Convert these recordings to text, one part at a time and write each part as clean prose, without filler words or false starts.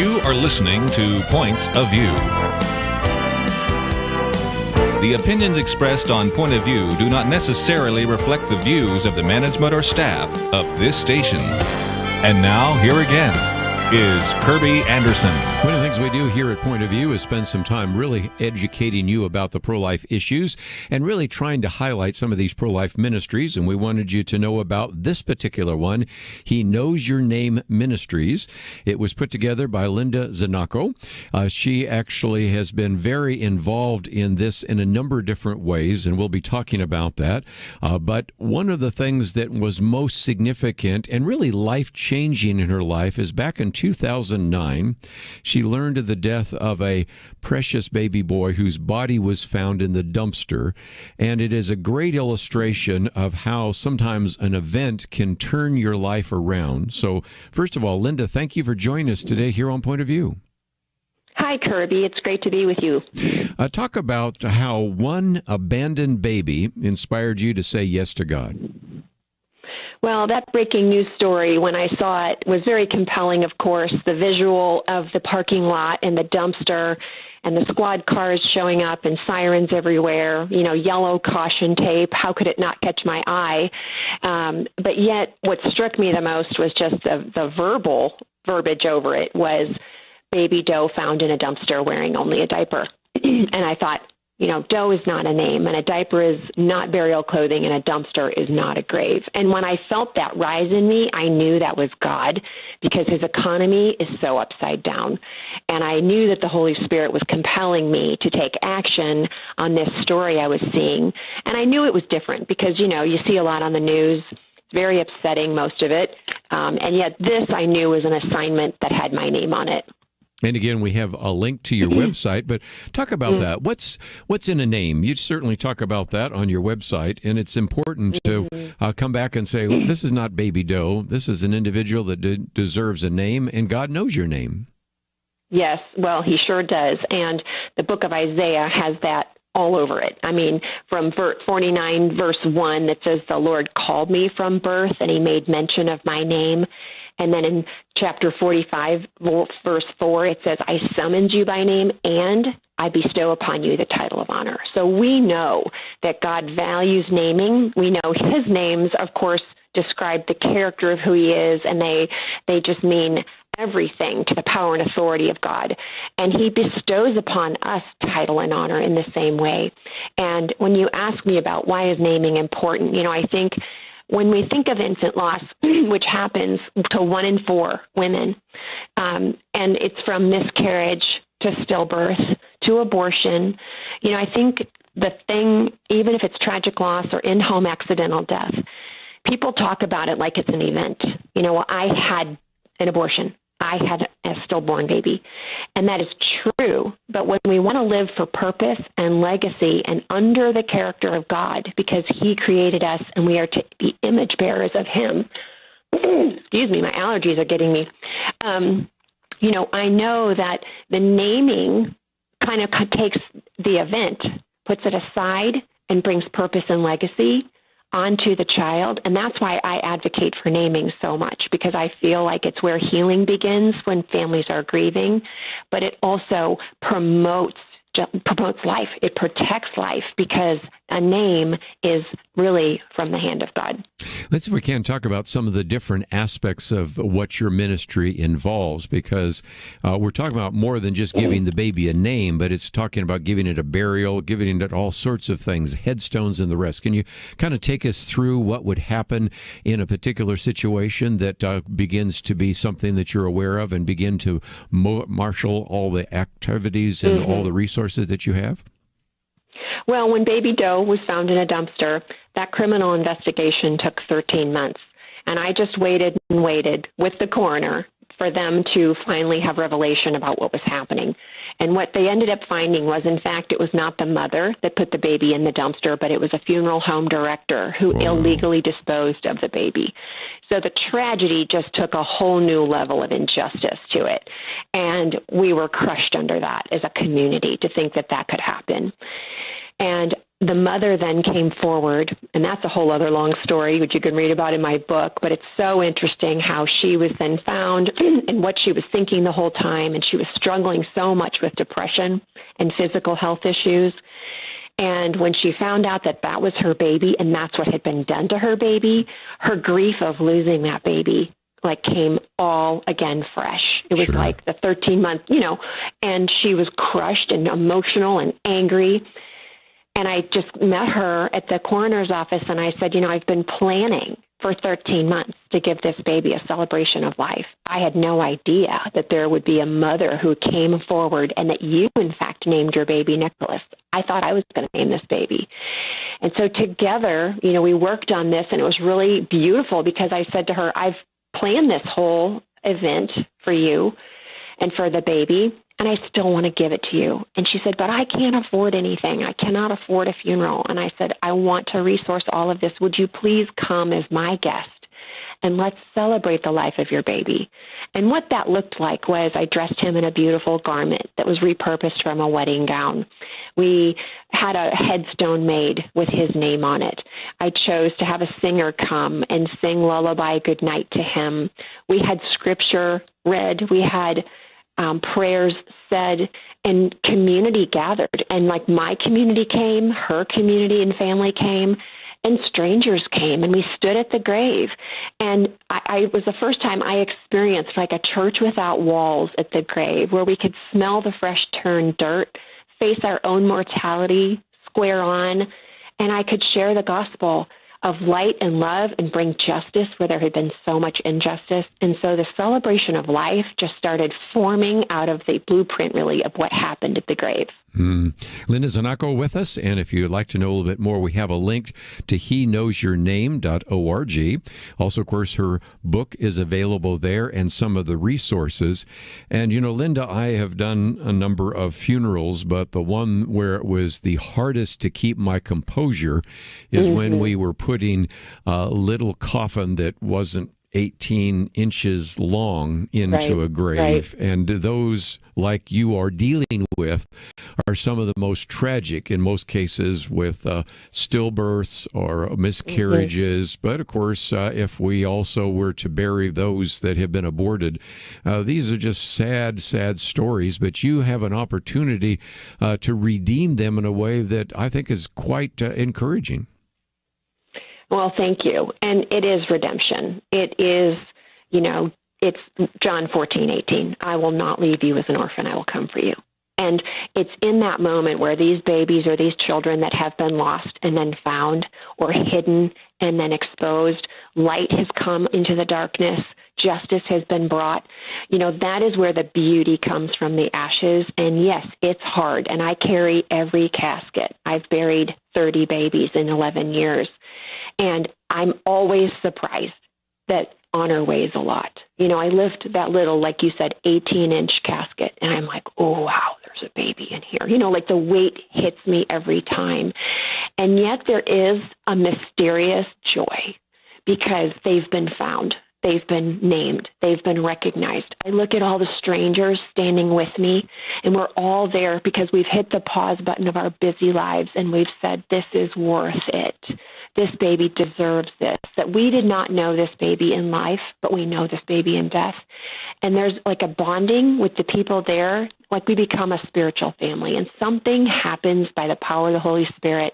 You are listening to Point of View. The opinions expressed on Point of View do not necessarily reflect the views of the management or staff of this station. And now, here again is Kerby Anderson. One of the things we do here at Point of View is spend some time really educating you about the pro-life issues and really trying to highlight some of these pro-life ministries. And we wanted you to know about this particular one, He Knows Your Name Ministries. It was put together by Linda Znachko. She actually has been very involved in this in a number of different ways, and we'll be talking about that. But one of the things that was most significant and really life-changing in her life is back in 2009, she learned of the death of a precious baby boy whose body was found in the dumpster. And it is a great illustration of how sometimes an event can turn your life around. So, first of all, Linda, thank you for joining us today here on Point of View. Hi, Kerby. It's great to be with you. Talk about how one abandoned baby inspired you to say yes to God. Well, that breaking news story, when I saw it, was very compelling, of course. The visual of the parking lot and the dumpster and the squad cars showing up and sirens everywhere, yellow caution tape. How could it not catch my eye? But yet what struck me the most was just the verbal verbiage over it was baby doe found in a dumpster wearing only a diaper. And I thought, doe is not a name, and a diaper is not burial clothing, and a dumpster is not a grave. And when I felt that rise in me, I knew that was God, because his economy is so upside down. And I knew that the Holy Spirit was compelling me to take action on this story I was seeing. And I knew it was different because, you see a lot on the news. It's very upsetting, most of it. And yet this I knew was an assignment that had my name on it. And again, we have a link to your website, but talk about that. What's in a name? You certainly talk about that on your website, and it's important to come back and say, well, this is not baby doe. This is an individual that deserves a name, and God knows your name. Yes, well, he sure does. And the book of Isaiah has that all over it. I mean, from 49, verse 1, that says, the Lord called me from birth, and he made mention of my name. And then in chapter 45, verse 4, it says, I summoned you by name, and I bestow upon you the title of honor. So we know that God values naming. We know his names, of course, describe the character of who he is, and they just mean everything to the power and authority of God. And he bestows upon us title and honor in the same way. And when you ask me about why is naming important, I think when we think of infant loss, which happens to 1 in 4 women, and it's from miscarriage to stillbirth to abortion, I think the thing, even if it's tragic loss or in-home accidental death, people talk about it like it's an event. I had an abortion. I had a stillborn baby. And that is true. But when we want to live for purpose and legacy and under the character of God, because he created us and we are to be image bearers of him, excuse me, my allergies are getting me. I know that the naming kind of takes the event, puts it aside, and brings purpose and legacy onto the child. And that's why I advocate for naming so much, because I feel like it's where healing begins when families are grieving, but it also promotes life. It protects life, because a name is really from the hand of God. Let's, if we can, talk about some of the different aspects of what your ministry involves, because we're talking about more than just giving the baby a name, but it's talking about giving it a burial, giving it all sorts of things, headstones and the rest. Can you kind of take us through what would happen in a particular situation that begins to be something that you're aware of and begin to marshal all the activities and all the resources that you have? Well, when baby doe was found in a dumpster, that criminal investigation took 13 months. And I just waited and waited with the coroner for them to finally have revelation about what was happening. And what they ended up finding was, in fact, it was not the mother that put the baby in the dumpster, but it was a funeral home director who illegally disposed of the baby. So the tragedy just took a whole new level of injustice to it. And we were crushed under that as a community to think that that could happen. And the mother then came forward, and that's a whole other long story, which you can read about in my book, but it's so interesting how she was then found and what she was thinking the whole time, and she was struggling so much with depression and physical health issues. And when she found out that that was her baby and that's what had been done to her baby, her grief of losing that baby came all again fresh. It was Sure. like the 13-month, and she was crushed and emotional and angry. And I just met her at the coroner's office, and I said, I've been planning for 13 months to give this baby a celebration of life. I had no idea that there would be a mother who came forward and that you, in fact, named your baby Nicholas. I thought I was going to name this baby. And so together, we worked on this, and it was really beautiful because I said to her, I've planned this whole event for you and for the baby, and I still want to give it to you. And she said, but I can't afford anything. I cannot afford a funeral. And I said, I want to resource all of this. Would you please come as my guest? And let's celebrate the life of your baby. And what that looked like was I dressed him in a beautiful garment that was repurposed from a wedding gown. We had a headstone made with his name on it. I chose to have a singer come and sing Lullaby Goodnight to him. We had scripture read. We had prayers said, and community gathered. And my community came, her community and family came, and strangers came, and we stood at the grave. And I was the first time I experienced a church without walls at the grave, where we could smell the fresh turned dirt, face our own mortality square on, and I could share the gospel of light and love and bring justice where there had been so much injustice. And so the celebration of life just started forming out of the blueprint, really, of what happened at the grave. Linda Znachko with us, and if you'd like to know a little bit more, we have a link to HeKnowsYourName.org. Also, of course, her book is available there and some of the resources. And, Linda, I have done a number of funerals, but the one where it was the hardest to keep my composure is when we were putting a little coffin that wasn't 18 inches long into a grave. Right. And those, like you are dealing with, are some of the most tragic in most cases with stillbirths or miscarriages. But of course, if we also were to bury those that have been aborted, these are just sad, sad stories. But you have an opportunity to redeem them in a way that I think is quite encouraging. Well, thank you. And it is redemption. It is, it's John 14:18. I will not leave you as an orphan. I will come for you. And it's in that moment where these babies or these children that have been lost and then found or hidden and then exposed, light has come into the darkness. Justice has been brought. That is where the beauty comes from the ashes. And yes, it's hard. And I carry every casket. I've buried 30 babies in 11 years. And I'm always surprised that honor weighs a lot. I lift that little, like you said, 18-inch casket, and I'm like, oh, wow, there's a baby in here. The weight hits me every time. And yet there is a mysterious joy because they've been found. They've been named. They've been recognized. I look at all the strangers standing with me, and we're all there because we've hit the pause button of our busy lives, and we've said, this is worth it. This baby deserves this, that we did not know this baby in life, but we know this baby in death. And there's a bonding with the people there, we become a spiritual family. And something happens by the power of the Holy Spirit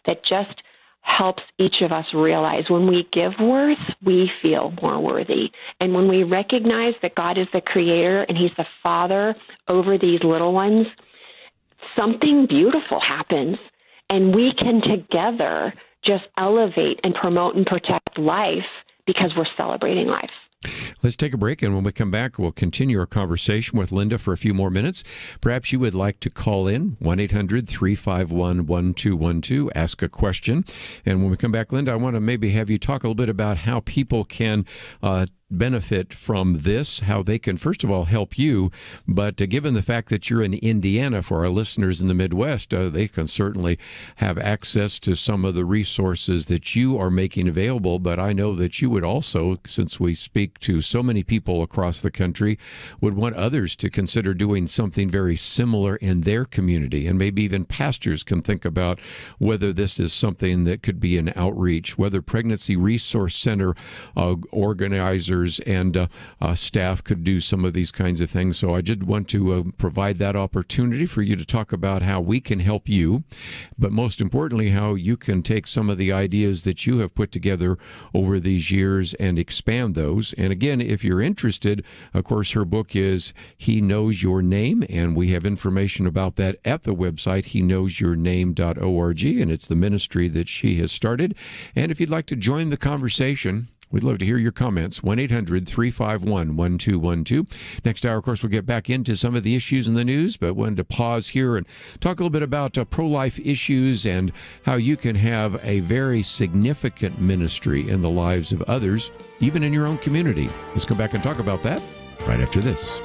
that just helps each of us realize when we give worth, we feel more worthy. And when we recognize that God is the creator and he's the father over these little ones, something beautiful happens. And we can together just elevate and promote and protect life because we're celebrating life. Let's take a break, and when we come back, we'll continue our conversation with Linda for a few more minutes. Perhaps you would like to call in, 1-800-351-1212, ask a question. And when we come back, Linda, I want to maybe have you talk a little bit about how people can benefit from this, how they can, first of all, help you. But given the fact that you're in Indiana, for our listeners in the Midwest, they can certainly have access to some of the resources that you are making available. But I know that you would also, since we speak to so many people across the country, would want others to consider doing something very similar in their community. And maybe even pastors can think about whether this is something that could be an outreach, whether Pregnancy Resource Center organizers and staff could do some of these kinds of things. So I did want to provide that opportunity for you to talk about how we can help you, but most importantly, how you can take some of the ideas that you have put together over these years and expand those. And again, if you're interested, of course, her book is He Knows Your Name, and we have information about that at the website, heknowsyourname.org, and it's the ministry that she has started. And if you'd like to join the conversation, we'd love to hear your comments, 1-800-351-1212. Next hour, of course, we'll get back into some of the issues in the news, but wanted to pause here and talk a little bit about pro-life issues and how you can have a very significant ministry in the lives of others, even in your own community. Let's come back and talk about that right after this.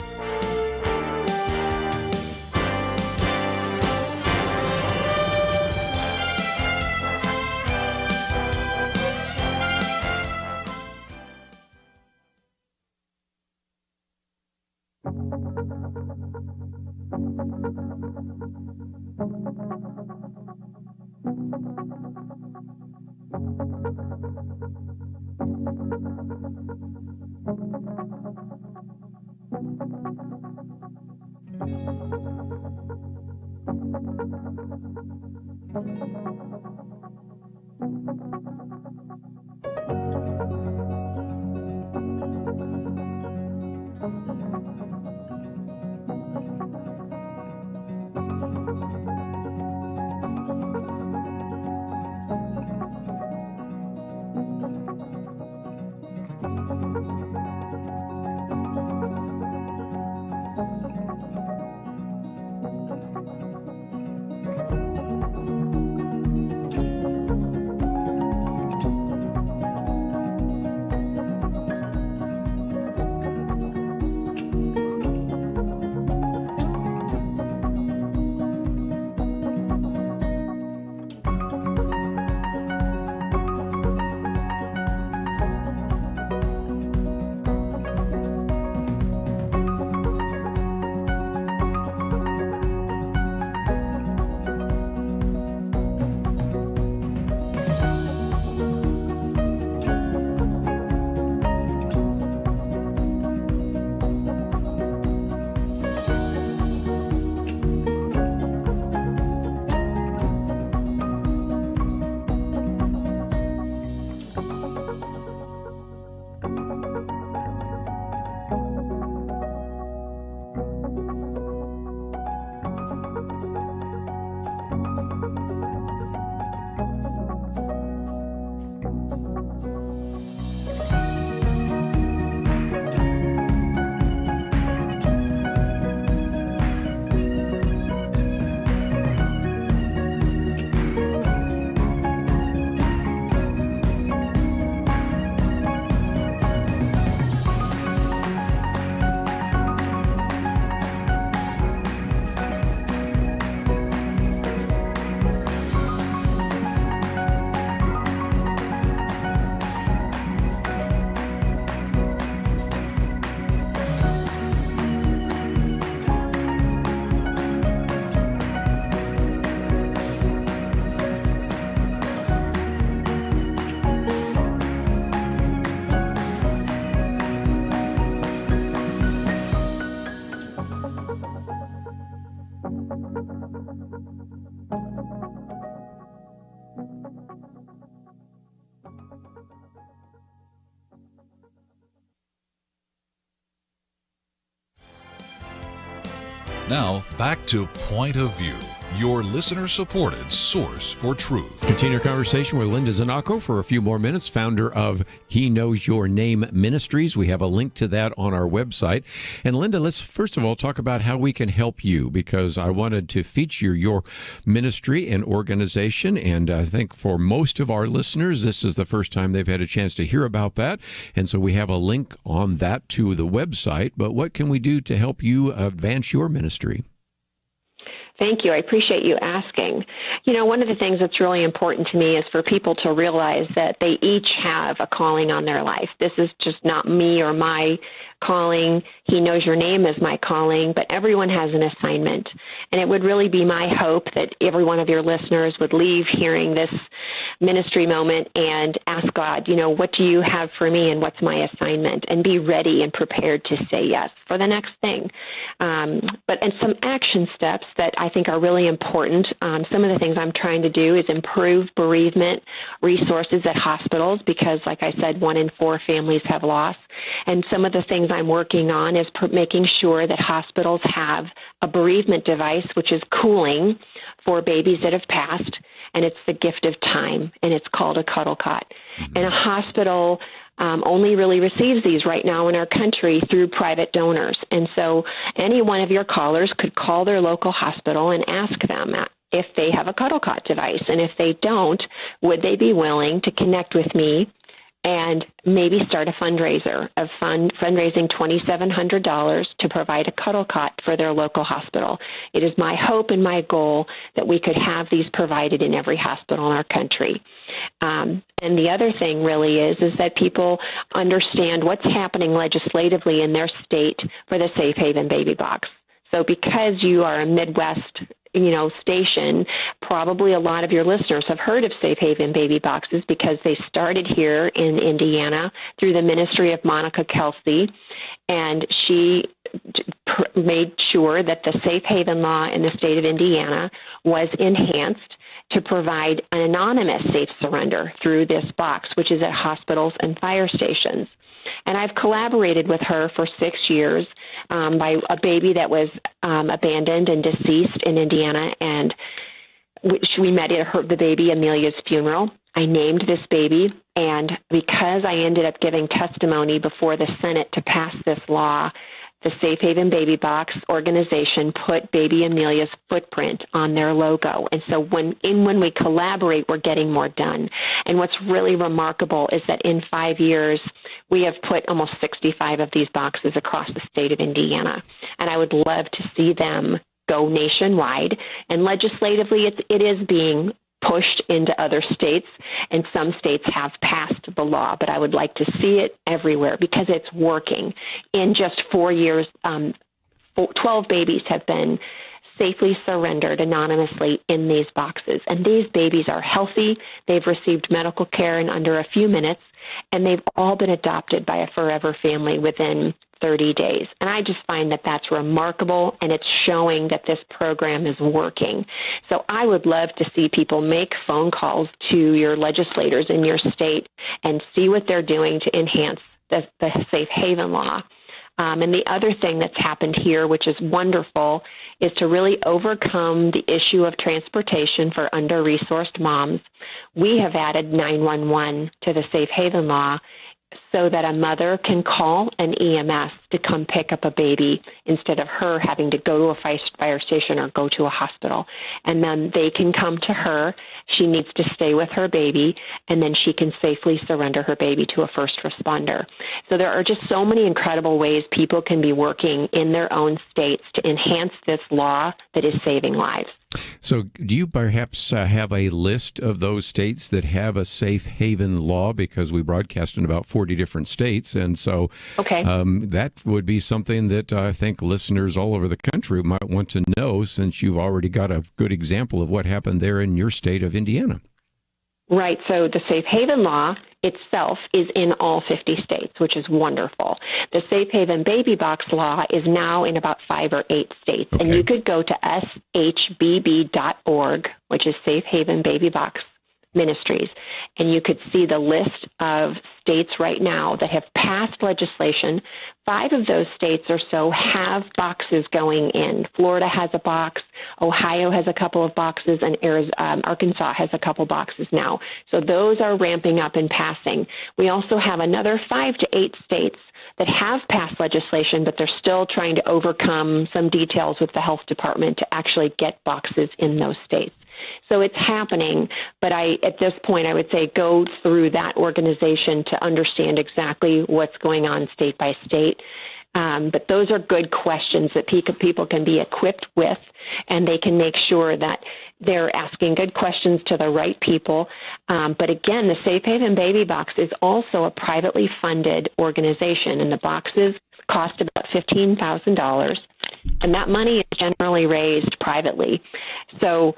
Now, back to Point of View. your listener-supported source for truth. Continue our conversation with Linda Znachko for a few more minutes, founder of He Knows Your Name Ministries. We have a link to that on our website. And Linda, let's first of all talk about how we can help you, because I wanted to feature your ministry and organization. And I think for most of our listeners, this is the first time they've had a chance to hear about that. And so we have a link on that to the website. But what can we do to help you advance your ministry? Thank you. I appreciate you asking. You know, one of the things that's really important to me is for people to realize that they each have a calling on their life. This is just not me or my calling. He Knows Your Name is my calling, but everyone has an assignment. And it would really be my hope that every one of your listeners would leave hearing this ministry moment and ask God, you know, what do you have for me and what's my assignment? And be ready and prepared to say yes for the next thing. And some action steps that I think are really important. Some of the things I'm trying to do is improve bereavement resources at hospitals because, like I said, 1 in 4 families have loss. And some of the things I'm working on is making sure that hospitals have a bereavement device, which is cooling for babies that have passed, and it's the gift of time, and it's called a cuddle cot. Mm-hmm. And a hospital only really receives these right now in our country through private donors. And so any one of your callers could call their local hospital and ask them if they have a cuddle cot device. And if they don't, would they be willing to connect with me and maybe start a fundraiser of fundraising $2,700 to provide a cuddle cot for their local hospital. It is my hope and my goal that we could have these provided in every hospital in our country. And the other thing really is that people understand what's happening legislatively in their state for the Safe Haven Baby Box. So because you are a Midwest station, probably a lot of your listeners have heard of Safe Haven Baby Boxes because they started here in Indiana through the ministry of Monica Kelsey, and she made sure that the Safe Haven law in the state of Indiana was enhanced to provide an anonymous safe surrender through this box, which is at hospitals and fire stations. And I've collaborated with her for 6 years by a baby that was abandoned and deceased in Indiana, and we met at the baby Amelia's funeral. I named this baby, and because I ended up giving testimony before the Senate to pass this law, the Safe Haven Baby Box organization put baby Amelia's footprint on their logo. And so when we collaborate, we're getting more done. And what's really remarkable is that in 5 years, we have put almost 65 of these boxes across the state of Indiana. And I would love to see them go nationwide. And legislatively, it is being pushed into other states, and some states have passed the law, but I would like to see it everywhere because it's working. In just 4 years, 12 babies have been safely surrendered anonymously in these boxes, and these babies are healthy. They've received medical care in under a few minutes, and they've all been adopted by a forever family within 30 days. And I just find that that's remarkable, and it's showing that this program is working. So I would love to see people make phone calls to your legislators in your state and see what they're doing to enhance the Safe Haven law. And the other thing that's happened here, which is wonderful, is to really overcome the issue of transportation for under-resourced moms. We have added 911 to the Safe Haven law so that a mother can call an EMS to come pick up a baby instead of her having to go to a fire station or go to a hospital. And then they can come to her. She needs to stay with her baby, and then she can safely surrender her baby to a first responder. So there are just so many incredible ways people can be working in their own states to enhance this law that is saving lives. So do you perhaps have a list of those states that have a safe haven law? Because we broadcast in about 40 different states. And so that would be something that I think listeners all over the country might want to know, since you've already got a good example of what happened there in your state of Indiana. Right. So the Safe Haven law itself is in all 50 states, which is wonderful. The Safe Haven Baby Box law is now in about 5 or 8 states. Okay. And you could go to shbb.org, which is Safe Haven Baby Box Ministries. And you could see the list of states right now that have passed legislation. 5 of those states or so have boxes going in. Florida has a box, Ohio has a couple of boxes, and Arkansas has a couple boxes now. So those are ramping up and passing. We also have another 5 to 8 states that have passed legislation, but they're still trying to overcome some details with the health department to actually get boxes in those states. So it's happening, but at this point, I would say go through that organization to understand exactly what's going on state by state. But those are good questions that people can be equipped with, and they can make sure that they're asking good questions to the right people. But again, the Safe Haven Baby Box is also a privately funded organization, and the boxes cost about $15,000, and that money is generally raised privately. So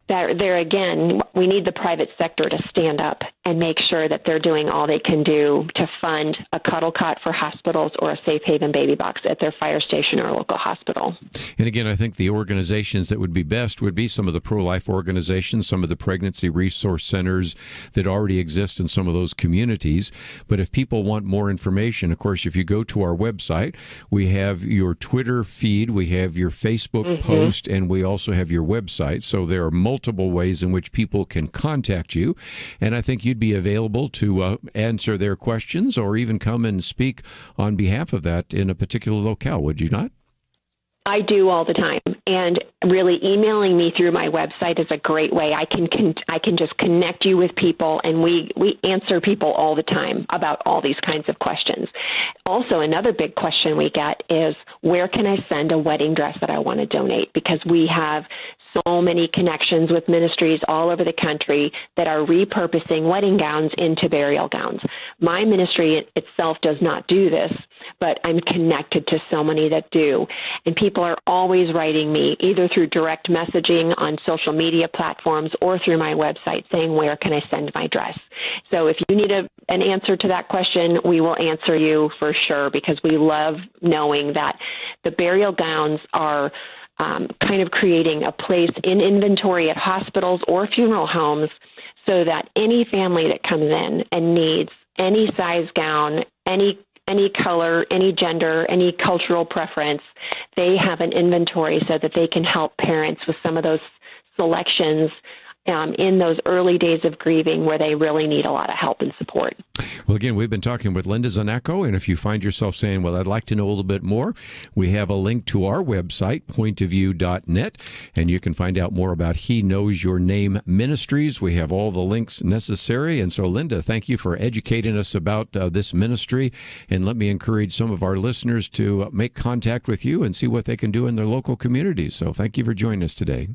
there again, we need the private sector to stand up and make sure that they're doing all they can do to fund a cuddle cot for hospitals or a Safe Haven Baby Box at their fire station or local hospital. And again, I think the organizations that would be best would be some of the pro-life organizations, some of the pregnancy resource centers that already exist in some of those communities. But if people want more information, of course, if you go to our website, we have your Twitter feed, we have your Facebook post, and we also have your website. So there are multiple ways in which people can contact you. And I think you'd be available to answer their questions or even come and speak on behalf of that in a particular locale, would you not? I do all the time, and really emailing me through my website is a great way. I can just connect you with people, and we answer people all the time about all these kinds of questions. Also, another big question we get is, where can I send a wedding dress that I want to donate? Because we have so many connections with ministries all over the country that are repurposing wedding gowns into burial gowns. My ministry itself does not do this, but I'm connected to so many that do. And people are always writing me, either through direct messaging on social media platforms or through my website, saying, where can I send my dress? So if you need an answer to that question, we will answer you for sure, because we love knowing that the burial gowns are kind of creating a place in inventory at hospitals or funeral homes so that any family that comes in and needs any size gown, any color, any gender, any cultural preference, they have an inventory so that they can help parents with some of those selections in those early days of grieving where they really need a lot of help and support. Well, again, we've been talking with Linda Znachko, and if you find yourself saying, well, I'd like to know a little bit more, we have a link to our website, pointofview.net, and you can find out more about He Knows Your Name Ministries. We have all the links necessary, and so, Linda, thank you for educating us about this ministry, and let me encourage some of our listeners to make contact with you and see what they can do in their local communities. So thank you for joining us today.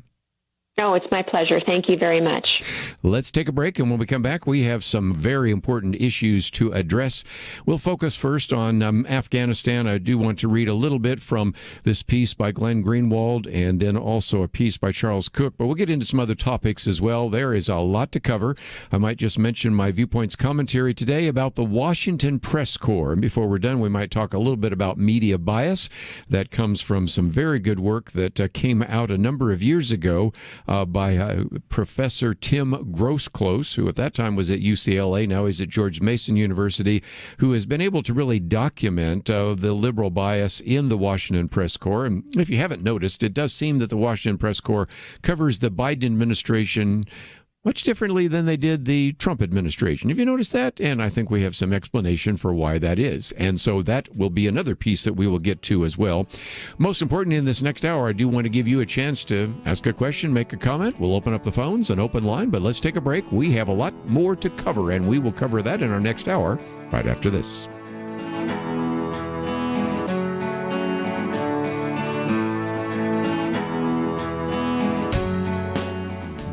Oh, it's my pleasure. Thank you very much. Let's take a break, and when we come back, we have some very important issues to address. We'll focus first on Afghanistan. I do want to read a little bit from this piece by Glenn Greenwald and then also a piece by Charles Cook, but we'll get into some other topics as well. There is a lot to cover. I might just mention my Viewpoints commentary today about the Washington Press Corps. And before we're done, we might talk a little bit about media bias. That comes from some very good work that came out a number of years ago by Professor Tim Grosclose, who at that time was at UCLA, now he's at George Mason University, who has been able to really document the liberal bias in the Washington Press Corps. And if you haven't noticed, it does seem that the Washington Press Corps covers the Biden administration much differently than they did the Trump administration. Have you noticed that? And I think we have some explanation for why that is. And so that will be another piece that we will get to as well. Most important, in this next hour, I do want to give you a chance to ask a question, make a comment. We'll open up the phones, an open line, but let's take a break. We have a lot more to cover, and we will cover that in our next hour right after this.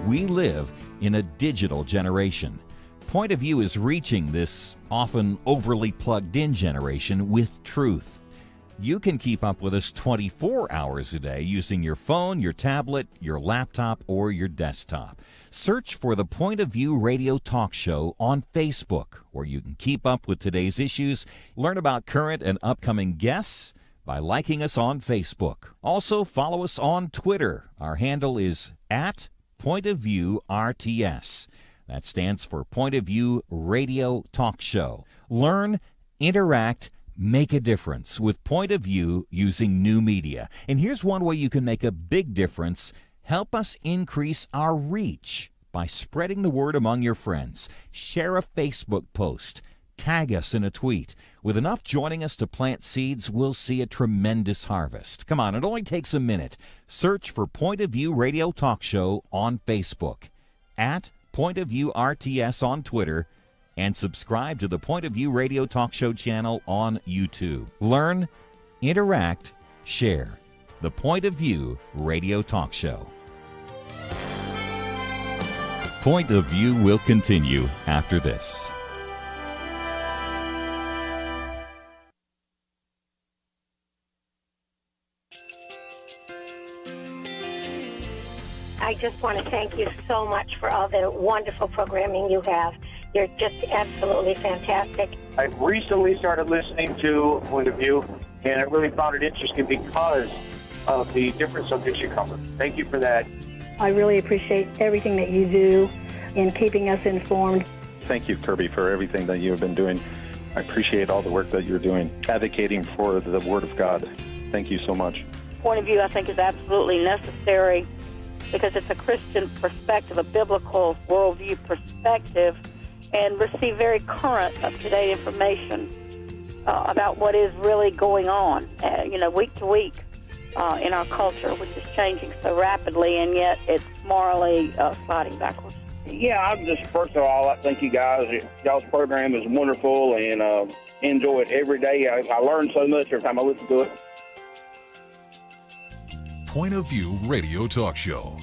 We live in a digital generation. Point of View is reaching this often overly plugged-in generation with truth. You can keep up with us 24 hours a day using your phone, your tablet, your laptop, or your desktop. Search for the Point of View Radio Talk Show on Facebook, where you can keep up with today's issues, learn about current and upcoming guests by liking us on Facebook. Also, follow us on Twitter. Our handle is @Point of View RTS. That stands for Point of View Radio Talk Show. Learn, interact, make a difference with Point of View using new media. And here's one way you can make a big difference. Help us increase our reach by spreading the word among your friends. Share a Facebook post. Tag us in a tweet. With enough joining us to plant seeds, we'll see a tremendous harvest. Come on, it only takes a minute. Search for Point of View Radio Talk Show on Facebook, at Point of View RTS on Twitter, and subscribe to the Point of View Radio Talk Show channel on YouTube. Learn, interact, share. The Point of View Radio Talk Show. Point of View will continue after this. I just want to thank you so much for all the wonderful programming you have. You're just absolutely fantastic. I recently started listening to Point of View, and I really found it interesting because of the different subjects you cover. Thank you for that. I really appreciate everything that you do in keeping us informed. Thank you, Kerby, for everything that you have been doing. I appreciate all the work that you're doing, advocating for the Word of God. Thank you so much. Point of View, I think, is absolutely necessary because it's a Christian perspective, a biblical worldview perspective, and receive very current, up-to-date information about what is really going on, week to week in our culture, which is changing so rapidly, and yet it's morally sliding backwards. Yeah, I'm just, first of all, I thank you guys. Y'all's program is wonderful, and enjoy it every day. I learn so much every time I listen to it. Point of View Radio Talk Show.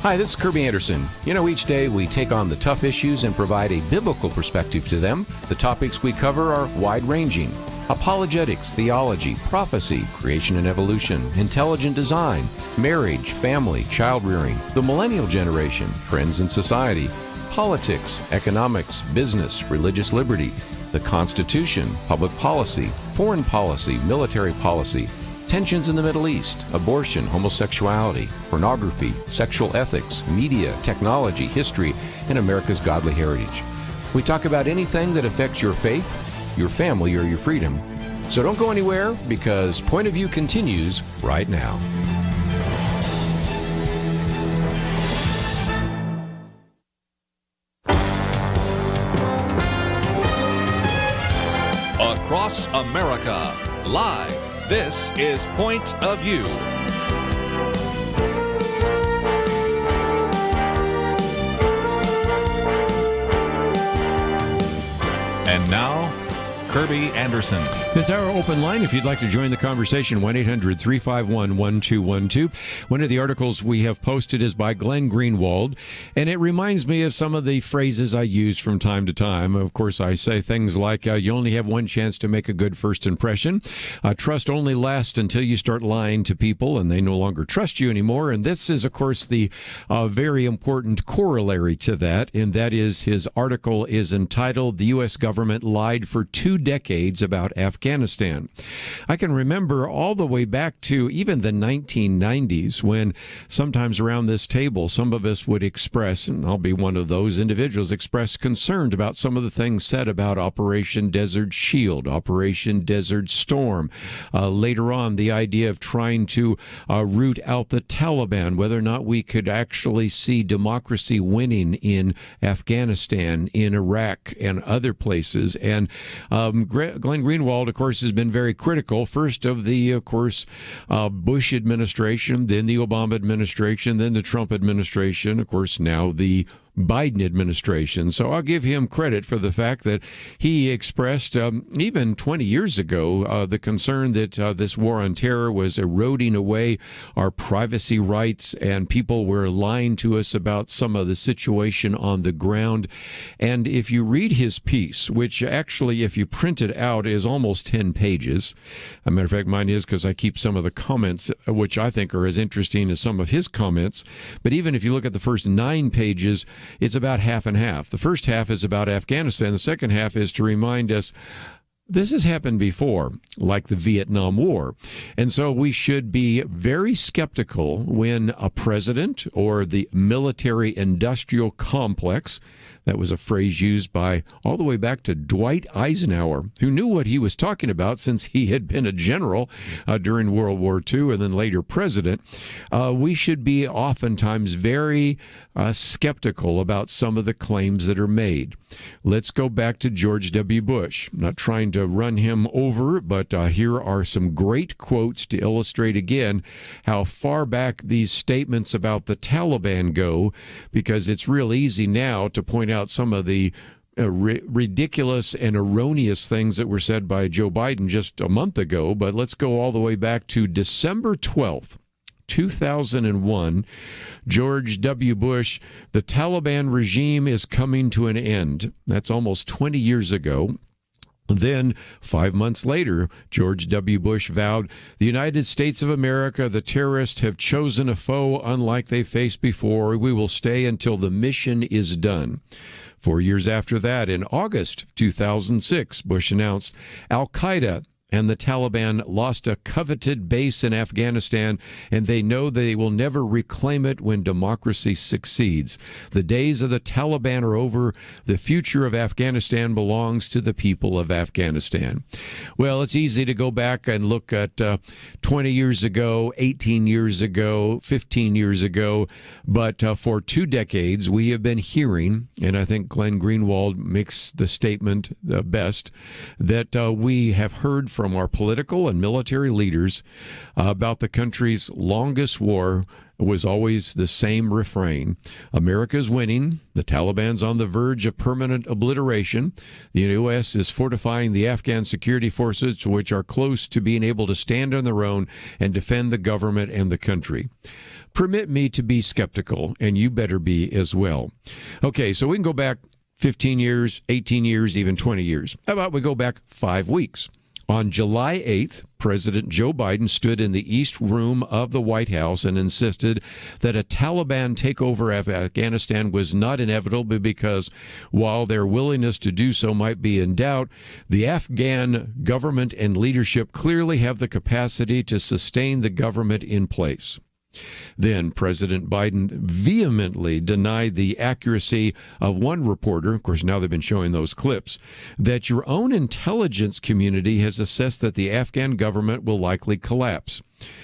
Hi, this is Kerby Anderson. You know, each day we take on the tough issues and provide a biblical perspective to them. The topics we cover are wide-ranging: apologetics, theology, prophecy, creation and evolution, intelligent design, marriage, family, child-rearing, the millennial generation, trends in society, politics, economics, business, religious liberty, the Constitution, public policy, foreign policy, military policy, tensions in the Middle East, abortion, homosexuality, pornography, sexual ethics, media, technology, history, and America's godly heritage. We talk about anything that affects your faith, your family, or your freedom. So don't go anywhere, because Point of View continues right now. Across America, live. This is Point of View. And now, Kerby Anderson. It's our open line. If you'd like to join the conversation, 1-800-351-1212. One of the articles we have posted is by Glenn Greenwald, and it reminds me of some of the phrases I use from time to time. Of course, I say things like, you only have one chance to make a good first impression. Trust only lasts until you start lying to people and they no longer trust you anymore. And this is, of course, the very important corollary to that, and that is his article is entitled, "The U.S. Government Lied for 2 Decades About Afghanistan." I can remember all the way back to even the 1990s when sometimes around this table some of us would express, and I'll be one of those individuals, express concern about some of the things said about Operation Desert Shield, Operation Desert Storm. Later on, the idea of trying to root out the Taliban, whether or not we could actually see democracy winning in Afghanistan, in Iraq, and other places. And Glenn Greenwald, of course, has been very critical, first of the, of course, Bush administration, then the Obama administration, then the Trump administration, of course, now the Biden administration. So I'll give him credit for the fact that he expressed, even 20 years ago, the concern that this war on terror was eroding away our privacy rights, and people were lying to us about some of the situation on the ground. And if you read his piece, which actually, if you print it out, is almost 10 pages. As a matter of fact, mine is, because I keep some of the comments, which I think are as interesting as some of his comments. But even if you look at the first 9 pages, it's about half and half. The first half is about Afghanistan. The second half is to remind us this has happened before, like the Vietnam War. And so we should be very skeptical when a president or the military-industrial complex, that was a phrase used by all the way back to Dwight Eisenhower, who knew what he was talking about since he had been a general during World War II and then later president. We should be oftentimes very skeptical about some of the claims that are made. Let's go back to George W. Bush. I'm not trying to run him over, but here are some great quotes to illustrate again how far back these statements about the Taliban go, because it's real easy now to point out some of the ridiculous and erroneous things that were said by Joe Biden just a month ago. But let's go all the way back to December 12th. 2001, George W. Bush, the Taliban regime is coming to an end. That's almost 20 years ago. Then, 5 months later, George W. Bush vowed, "The United States of America, the terrorists have chosen a foe unlike they faced before. We will stay until the mission is done." 4 years after that, in August 2006, Bush announced, "Al-Qaeda and the Taliban lost a coveted base in Afghanistan, and they know they will never reclaim it when democracy succeeds. The days of the Taliban are over. The future of Afghanistan belongs to the people of Afghanistan." Well, it's easy to go back and look at 20 years ago, 18 years ago, 15 years ago, but for 2 decades we have been hearing, and I think Glenn Greenwald makes the statement the best, that we have heard from our political and military leaders about the country's longest war was always the same refrain. America's winning. The Taliban's on the verge of permanent obliteration. The U.S. is fortifying the Afghan security forces, which are close to being able to stand on their own and defend the government and the country. permit me to be skeptical, and you better be as well. Okay, so we can go back 15 years, 18 years, even 20 years. How about we go back 5 weeks? On July 8th, President Joe Biden stood in the East Room of the White House and insisted that a Taliban takeover of Afghanistan was not inevitable because while their willingness to do so might be in doubt, the Afghan government and leadership clearly have the capacity to sustain the government in place. Then President Biden vehemently denied the accuracy of one reporter, of course now they've been showing those clips, that your own intelligence community has assessed that the Afghan government will likely collapse.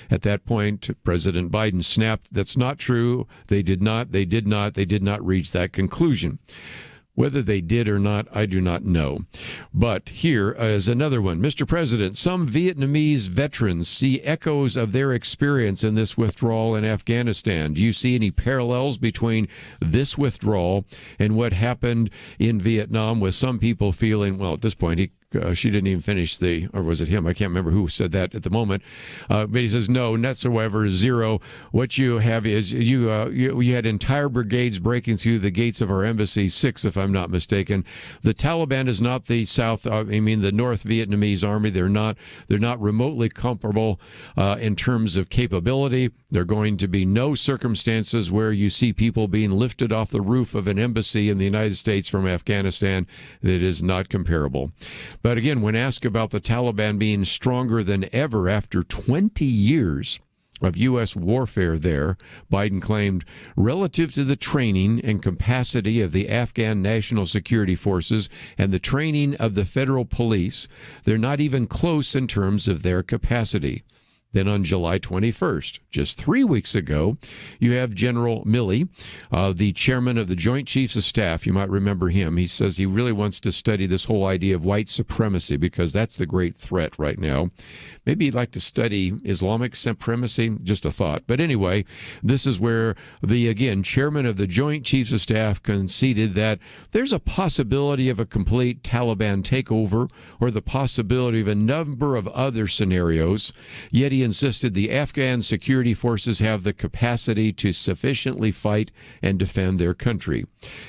At that point, President Biden snapped, "That's not true. They did not reach that conclusion." Whether they did or not, I do not know. But here is another one. Mr. President, some Vietnamese veterans see echoes of their experience in this withdrawal in Afghanistan. Do you see any parallels between this withdrawal and what happened in Vietnam, with some people feeling, well, at this point, she didn't even finish or was it him? I can't remember who said that at the moment. But he says, no, whatsoever, zero. What you have is you had entire brigades breaking through the gates of our embassy, 6 if I'm not mistaken. The Taliban is not the the North Vietnamese army. They're not remotely comparable in terms of capability. There are going to be no circumstances where you see people being lifted off the roof of an embassy in the United States from Afghanistan. That is not comparable. But again, when asked about the Taliban being stronger than ever after 20 years of U.S. warfare there, Biden claimed, relative to the training and capacity of the Afghan National Security Forces and the training of the federal police, they're not even close in terms of their capacity. Then on July 21st, just 3 weeks ago, you have General Milley, the chairman of the Joint Chiefs of Staff. You might remember him. He says he really wants to study this whole idea of white supremacy because that's the great threat right now. Maybe he'd like to study Islamic supremacy, just a thought. But anyway, this is where again, chairman of the Joint Chiefs of Staff conceded that there's a possibility of a complete Taliban takeover or the possibility of a number of other scenarios, yet he insisted the Afghan security forces have the capacity to sufficiently fight and defend their country.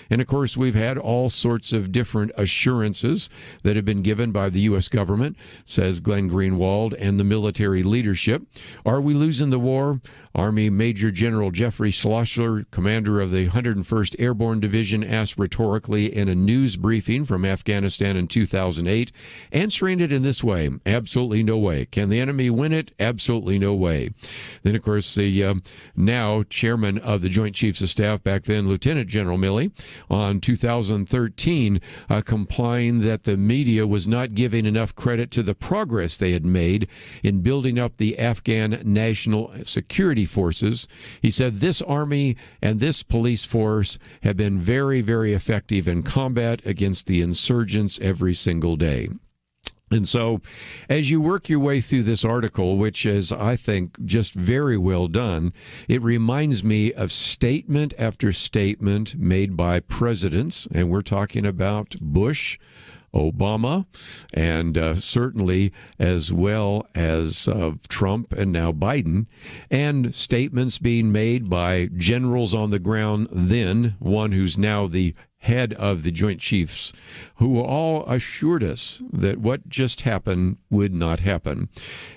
And of course, we've had all sorts of different assurances that have been given by the U.S. government, says Glenn Greenwald, and the military leadership. Are we losing the war? Army Major General Jeffrey Schlossler, commander of the 101st Airborne Division, asked rhetorically in a news briefing from Afghanistan in 2008, answering it in this way: absolutely no way. Can the enemy win it? Absolutely no way. Then, of course, the now chairman of the Joint Chiefs of Staff, back then Lieutenant General Milley, on 2013, complying that the media was not giving enough credit to the progress they had made in building up the Afghan National Security Forces. He said this army and this police force have been very, very effective in combat against the insurgents every single day. And so as you work your way through this article, which is, I think, just very well done, it reminds me of statement after statement made by presidents, and we're talking about Bush, Obama, and certainly as well as Trump and now Biden, and statements being made by generals on the ground then, one who's now the head of the Joint Chiefs, who all assured us that what just happened would not happen.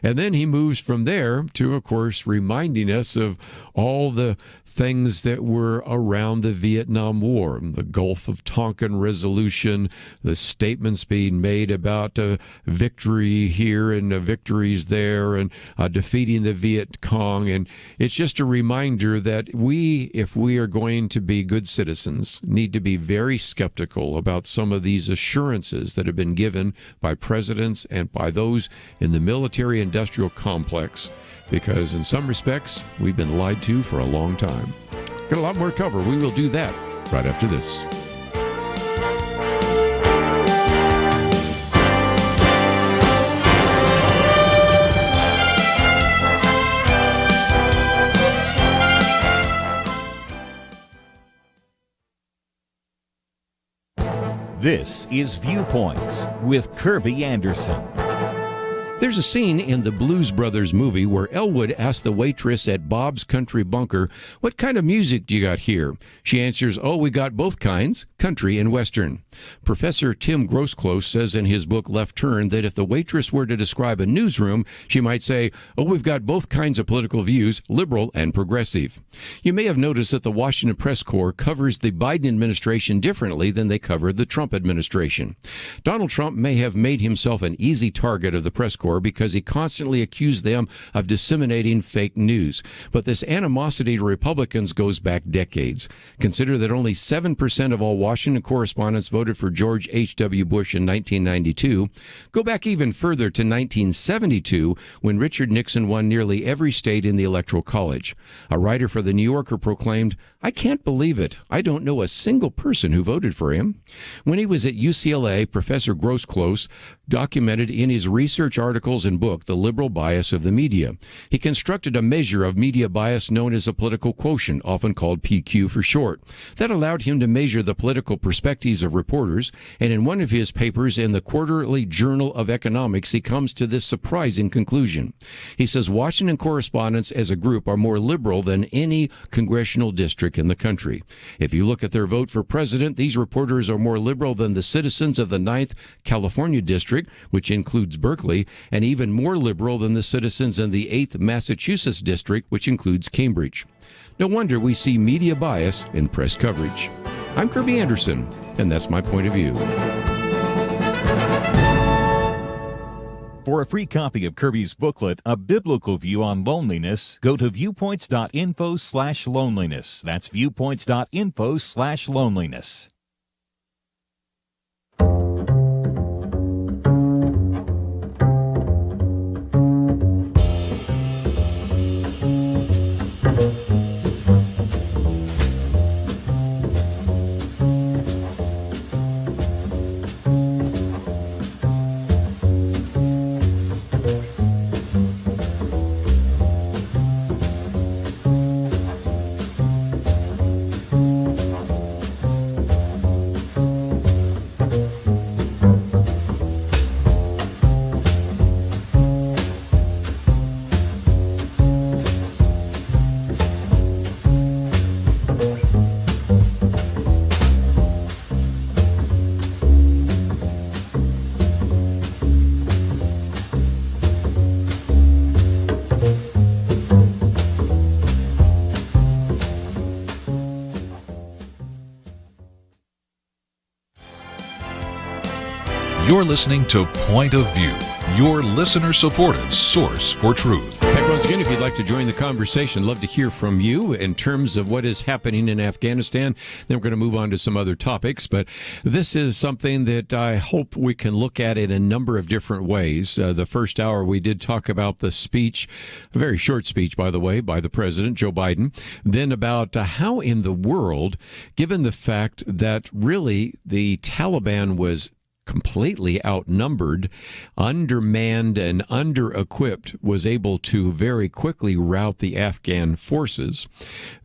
And then he moves from there to, of course, reminding us of all the things that were around the Vietnam War, the Gulf of Tonkin resolution, the statements being made about victory here and victories there, and defeating the Viet Cong. And it's just a reminder that if we are going to be good citizens, need to be very skeptical about some of these assurances that have been given by presidents and by those in the military-industrial complex, because in some respects, we've been lied to for a long time. Got a lot more to cover. We will do that right after this. This is Viewpoints with Kerby Anderson. There's a scene in the Blues Brothers movie where Elwood asks the waitress at Bob's Country Bunker, "What kind of music do you got here?" She answers, "Oh, we got both kinds, country and western." Professor Tim Grosclose says in his book Left Turn that if the waitress were to describe a newsroom, she might say, "Oh, we've got both kinds of political views, liberal and progressive." You may have noticed that the Washington Press Corps covers the Biden administration differently than they cover the Trump administration. Donald Trump may have made himself an easy target of the press corps because he constantly accused them of disseminating fake news. But this animosity to Republicans goes back decades. Consider that only 7% of all Washington correspondents voted for George H.W. Bush in 1992. Go back even further to 1972, when Richard Nixon won nearly every state in the Electoral College. A writer for The New Yorker proclaimed, "I can't believe it. I don't know a single person who voted for him." When he was at UCLA, Professor Grosclose documented in his research articles and book the liberal bias of the media. He constructed a measure of media bias known as a political quotient, often called PQ for short. That allowed him to measure the political perspectives of reporters, and in one of his papers in the Quarterly Journal of Economics, he comes to this surprising conclusion. He says Washington correspondents as a group are more liberal than any congressional district in the country. If you look at their vote for president, these reporters are more liberal than the citizens of the 9th California district, which includes Berkeley, and even more liberal than the citizens in the 8th Massachusetts district, which includes Cambridge. No wonder we see media bias in press coverage. I'm Kerby Anderson, and that's my point of view. For a free copy of Kerby's booklet, A Biblical View on Loneliness, go to viewpoints.info/loneliness. That's viewpoints.info/loneliness. You're listening to Point of View, your listener-supported source for truth. Back once again, if you'd like to join the conversation, love to hear from you in terms of what is happening in Afghanistan. Then we're going to move on to some other topics, but this is something that I hope we can look at in a number of different ways. The first hour, we did talk about the speech, a very short speech, by the way, by the president, Joe Biden, then about how in the world, given the fact that really the Taliban was completely outnumbered, undermanned, and under-equipped, was able to very quickly rout the Afghan forces.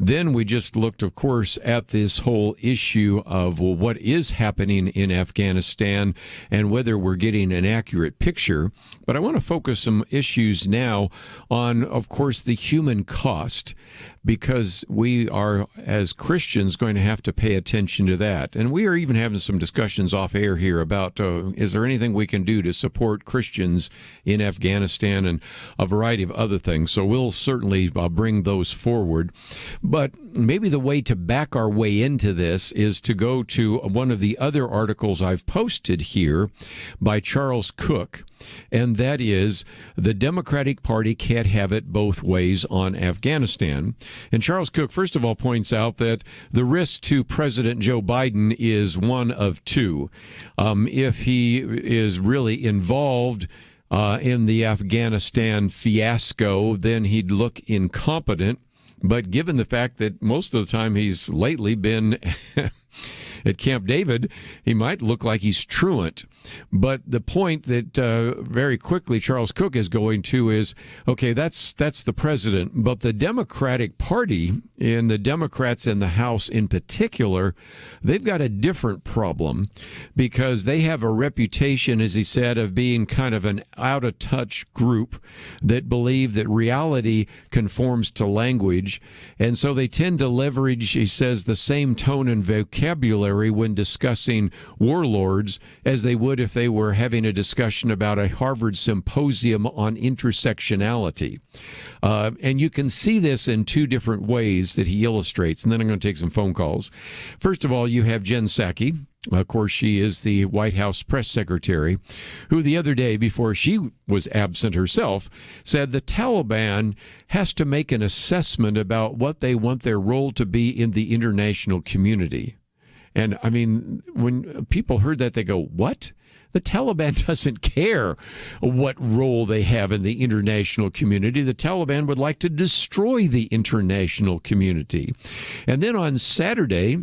Then we just looked, of course, at this whole issue of, well, what is happening in Afghanistan and whether we're getting an accurate picture. But I want to focus some issues now on, of course, the human cost, because we are, as Christians, going to have to pay attention to that. And we are even having some discussions off air here about is there anything we can do to support Christians in Afghanistan and a variety of other things. So we'll certainly bring those forward. But maybe the way to back our way into this is to go to one of the other articles I've posted here by Charles Cook, and that is The Democratic Party Can't Have It Both Ways on Afghanistan. And Charles Cook, first of all, points out that the risk to President Joe Biden is one of two. If he is really involved in the Afghanistan fiasco, then he'd look incompetent. But given the fact that most of the time he's lately been at Camp David, he might look like he's truant. But the point that very quickly Charles Cook is going to is, okay, that's the president, but the Democratic Party and the Democrats in the House in particular, they've got a different problem because they have a reputation, as he said, of being kind of an out-of-touch group that believe that reality conforms to language. And so they tend to leverage, he says, the same tone and vocabulary when discussing warlords as they would if they were having a discussion about a Harvard symposium on intersectionality. And you can see this in two different ways that he illustrates. And then I'm going to take some phone calls. First of all, you have Jen Psaki. Of course, she is the White House press secretary, who the other day, before she was absent herself, said the Taliban has to make an assessment about what they want their role to be in the international community. And I mean, when people heard that, they go, what? The Taliban doesn't care what role they have in the international community. The Taliban would like to destroy the international community. And then on Saturday,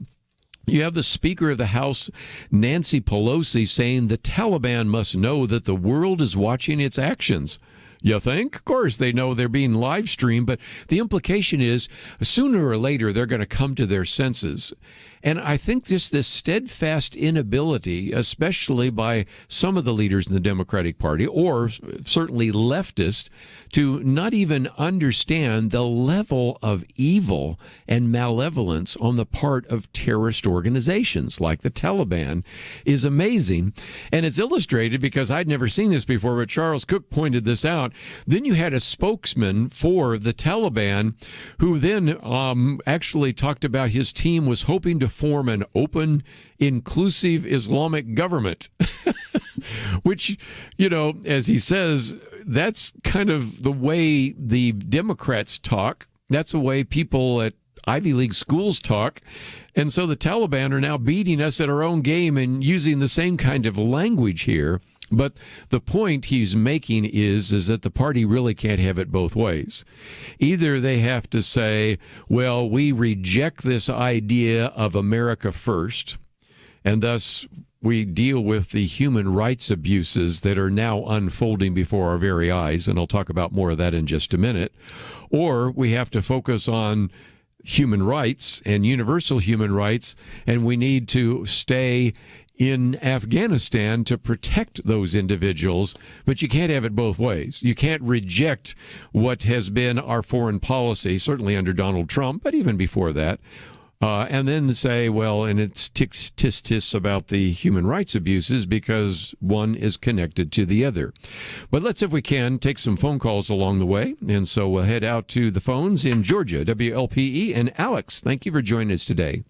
you have the Speaker of the House, Nancy Pelosi, saying the Taliban must know that the world is watching its actions. You think? Of course, they know they're being live streamed, but the implication is sooner or later they're going to come to their senses. And I think this steadfast inability, especially by some of the leaders in the Democratic Party, or certainly leftists, to not even understand the level of evil and malevolence on the part of terrorist organizations like the Taliban is amazing. And it's illustrated because I'd never seen this before, but Charles Cook pointed this out. Then you had a spokesman for the Taliban who then actually talked about his team was hoping to form an open, inclusive Islamic government, which, you know, as he says, that's kind of the way the Democrats talk. That's the way people at Ivy League schools talk. And so the Taliban are now beating us at our own game and using the same kind of language here. But the point he's making is that the party really can't have it both ways. Either they have to say, well, we reject this idea of America first, and thus we deal with the human rights abuses that are now unfolding before our very eyes, and I'll talk about more of that in just a minute, or we have to focus on human rights and universal human rights, and we need to stay in Afghanistan to protect those individuals, but you can't have it both ways. You can't reject what has been our foreign policy, certainly under Donald Trump, but even before that, and then say, well, and it's tis about the human rights abuses because one is connected to the other. But let's, if we can, take some phone calls along the way. And so we'll head out to the phones in Georgia, WLPE. And Alex, thank you for joining us today.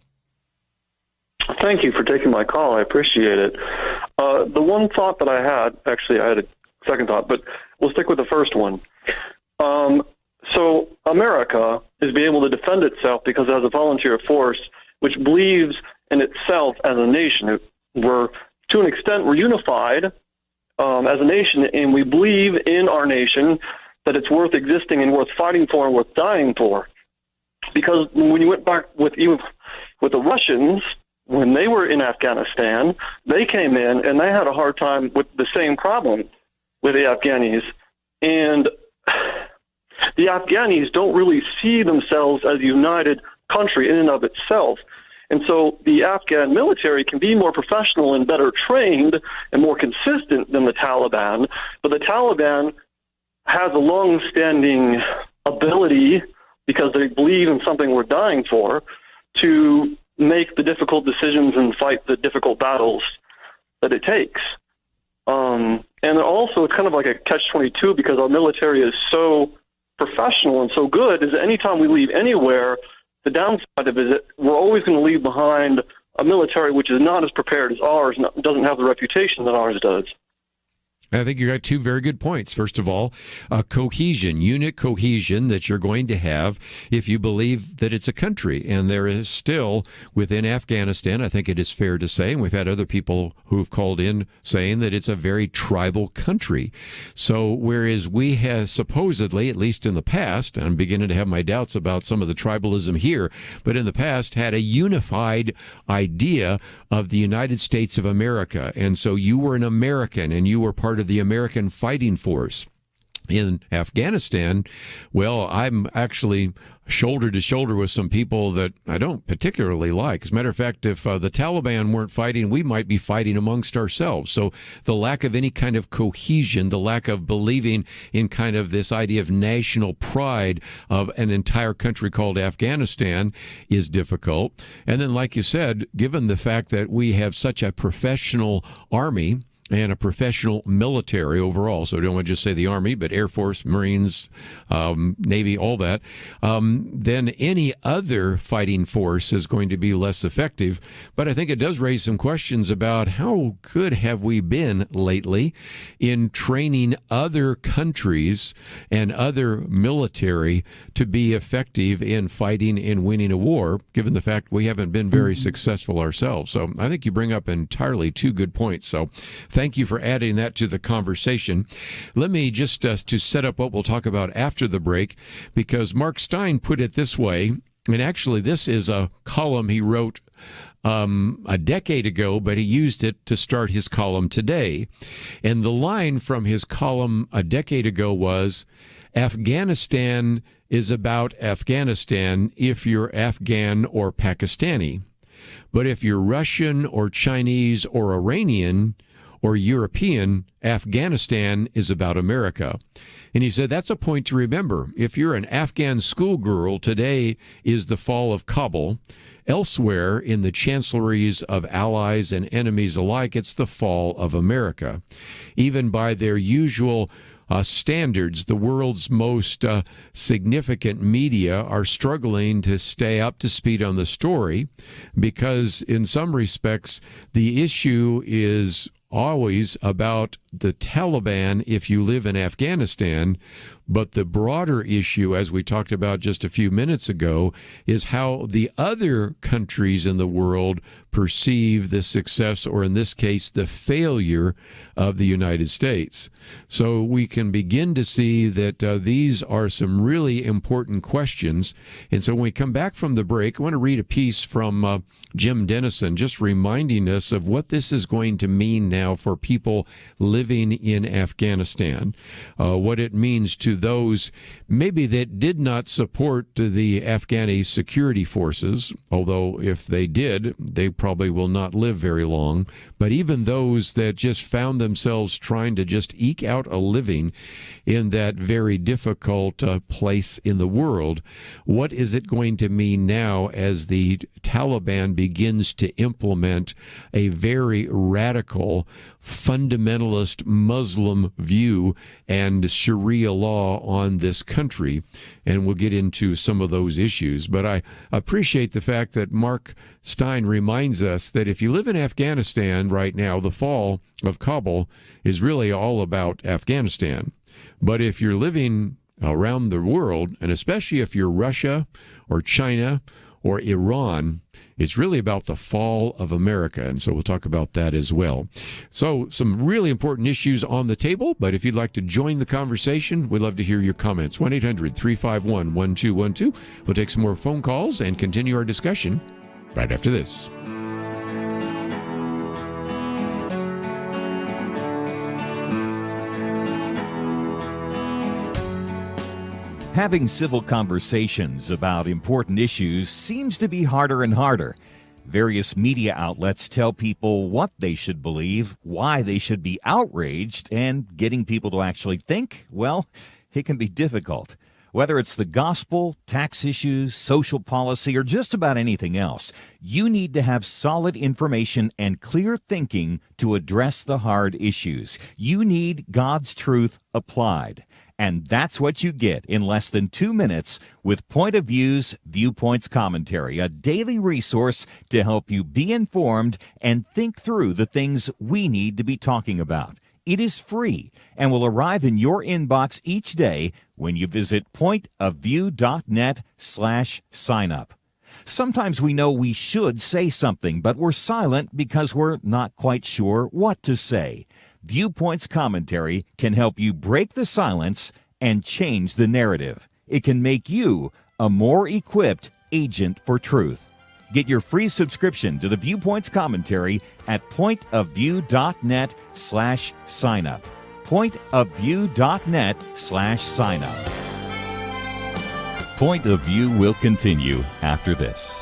Thank you for taking my call. I appreciate it. The one thought that I had, actually I had a second thought, but we'll stick with the first one. So America is being able to defend itself because it has a volunteer force which believes in itself as a nation. To an extent, we're unified as a nation, and we believe in our nation that it's worth existing and worth fighting for and worth dying for. Because when you went back with the Russians, when they were in Afghanistan, they came in and they had a hard time with the same problem with the Afghanis. And the Afghanis don't really see themselves as a united country in and of itself. And so the Afghan military can be more professional and better trained and more consistent than the Taliban. But the Taliban has a long-standing ability, because they believe in something we're dying for, to make the difficult decisions and fight the difficult battles that it takes. And also, it's kind of like a catch-22 because our military is so professional and so good, is that anytime we leave anywhere, the downside of it is that we're always going to leave behind a military which is not as prepared as ours and doesn't have the reputation that ours does. I think you got two very good points. First of all, cohesion, unit cohesion that you're going to have if you believe that it's a country. And there is still within Afghanistan, I think it is fair to say, and we've had other people who've called in saying that it's a very tribal country. So whereas we have supposedly, at least in the past, and I'm beginning to have my doubts about some of the tribalism here, but in the past had a unified idea of the United States of America. And so you were an American and you were part of the American fighting force. In Afghanistan, well, I'm actually shoulder to shoulder with some people that I don't particularly like. As a matter of fact, if the Taliban weren't fighting, we might be fighting amongst ourselves. So the lack of any kind of cohesion, the lack of believing in kind of this idea of national pride of an entire country called Afghanistan is difficult. And then, like you said, given the fact that we have such a professional army, and a professional military overall. So I don't want to just say the Army, but Air Force, Marines, Navy, all that. Then any other fighting force is going to be less effective. But I think it does raise some questions about how good have we been lately in training other countries and other military to be effective in fighting and winning a war, given the fact we haven't been very successful ourselves. So I think you bring up entirely two good points. So thank you for adding that to the conversation. Let me just to set up what we'll talk about after the break, because Mark Stein put it this way, and actually this is a column he wrote a decade ago, but he used it to start his column today. And the line from his column a decade ago was, Afghanistan is about Afghanistan if you're Afghan or Pakistani. But if you're Russian or Chinese or Iranian or European, Afghanistan is about America. And he said that's a point to remember. If you're an Afghan schoolgirl, today is the fall of Kabul. Elsewhere in the chancelleries of allies and enemies alike, it's the fall of America. Even by their usual standards, the world's most significant media are struggling to stay up to speed on the story because in some respects, the issue is always about the Taliban if you live in Afghanistan, but the broader issue, as we talked about just a few minutes ago, is how the other countries in the world perceive the success, or in this case, the failure of the United States. So we can begin to see that these are some really important questions. And so when we come back from the break, I want to read a piece from Jim Dennison, just reminding us of what this is going to mean now for people living in Afghanistan, what it means to those maybe that did not support the Afghani security forces, although if they did, they probably will not live very long. But even those that just found themselves trying to just eke out a living in that very difficult place in the world, what is it going to mean now as the Taliban begins to implement a very radical, fundamentalist Muslim view and Sharia law on this country? And we'll get into some of those issues. But I appreciate the fact that Mark Stein reminds us that if you live in Afghanistan right now, the fall of Kabul is really all about Afghanistan. But if you're living around the world, and especially if you're Russia or China or Iran, it's really about the fall of America, and so we'll talk about that as well. So some really important issues on the table, but if you'd like to join the conversation, we'd love to hear your comments. 1-800-351-1212. We'll take some more phone calls and continue our discussion right after this. Having civil conversations about important issues seems to be harder and harder. Various media outlets tell people what they should believe, why they should be outraged, and getting people to actually think, well, it can be difficult. Whether it's the gospel, tax issues, social policy, or just about anything else, you need to have solid information and clear thinking to address the hard issues. You need God's truth applied. And that's what you get in less than 2 minutes with Point of View's Viewpoints Commentary, a daily resource to help you be informed and think through the things we need to be talking about. It is free and will arrive in your inbox each day when you visit pointofview.net/signup. Sometimes we know we should say something, but we're silent because we're not quite sure what to say. Viewpoints Commentary can help you break the silence and change the narrative. It can make you a more equipped agent for truth. Get your free subscription to the Viewpoints Commentary at pointofview.net/signup. pointofview.net/signup. Point of View will continue after this.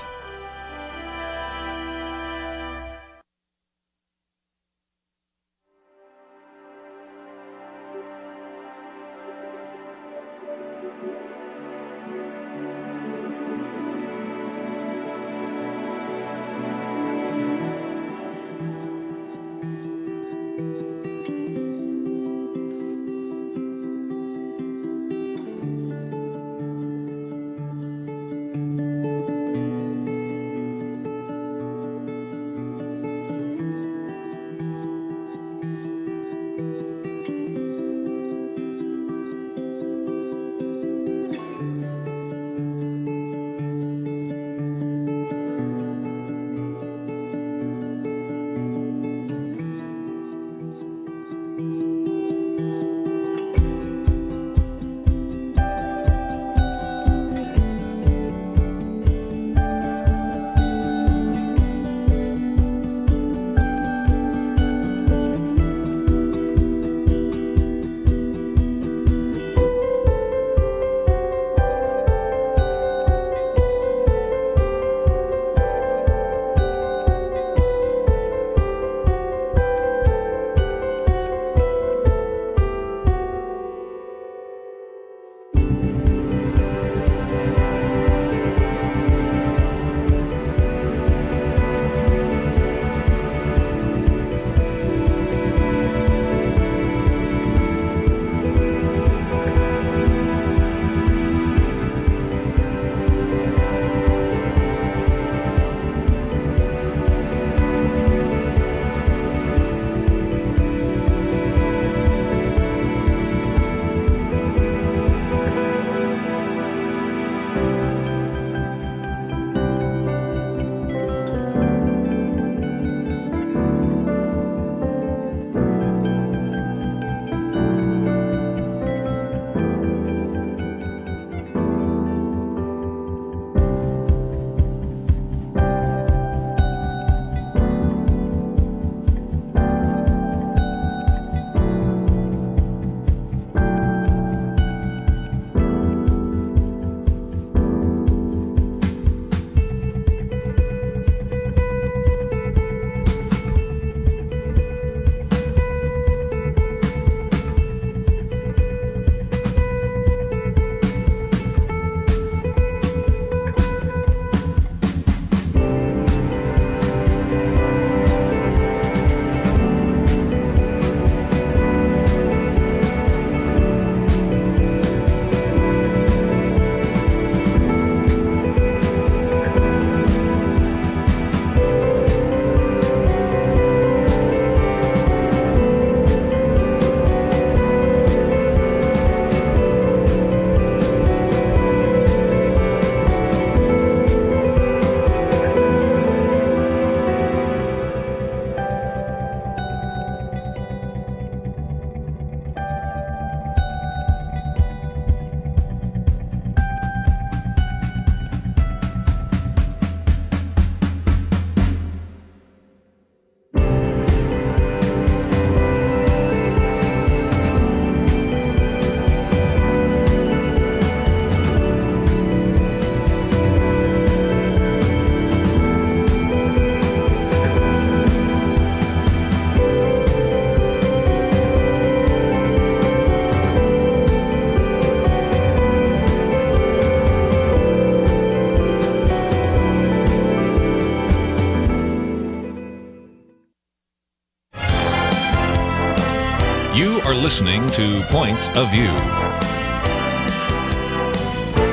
You are listening to Point of View.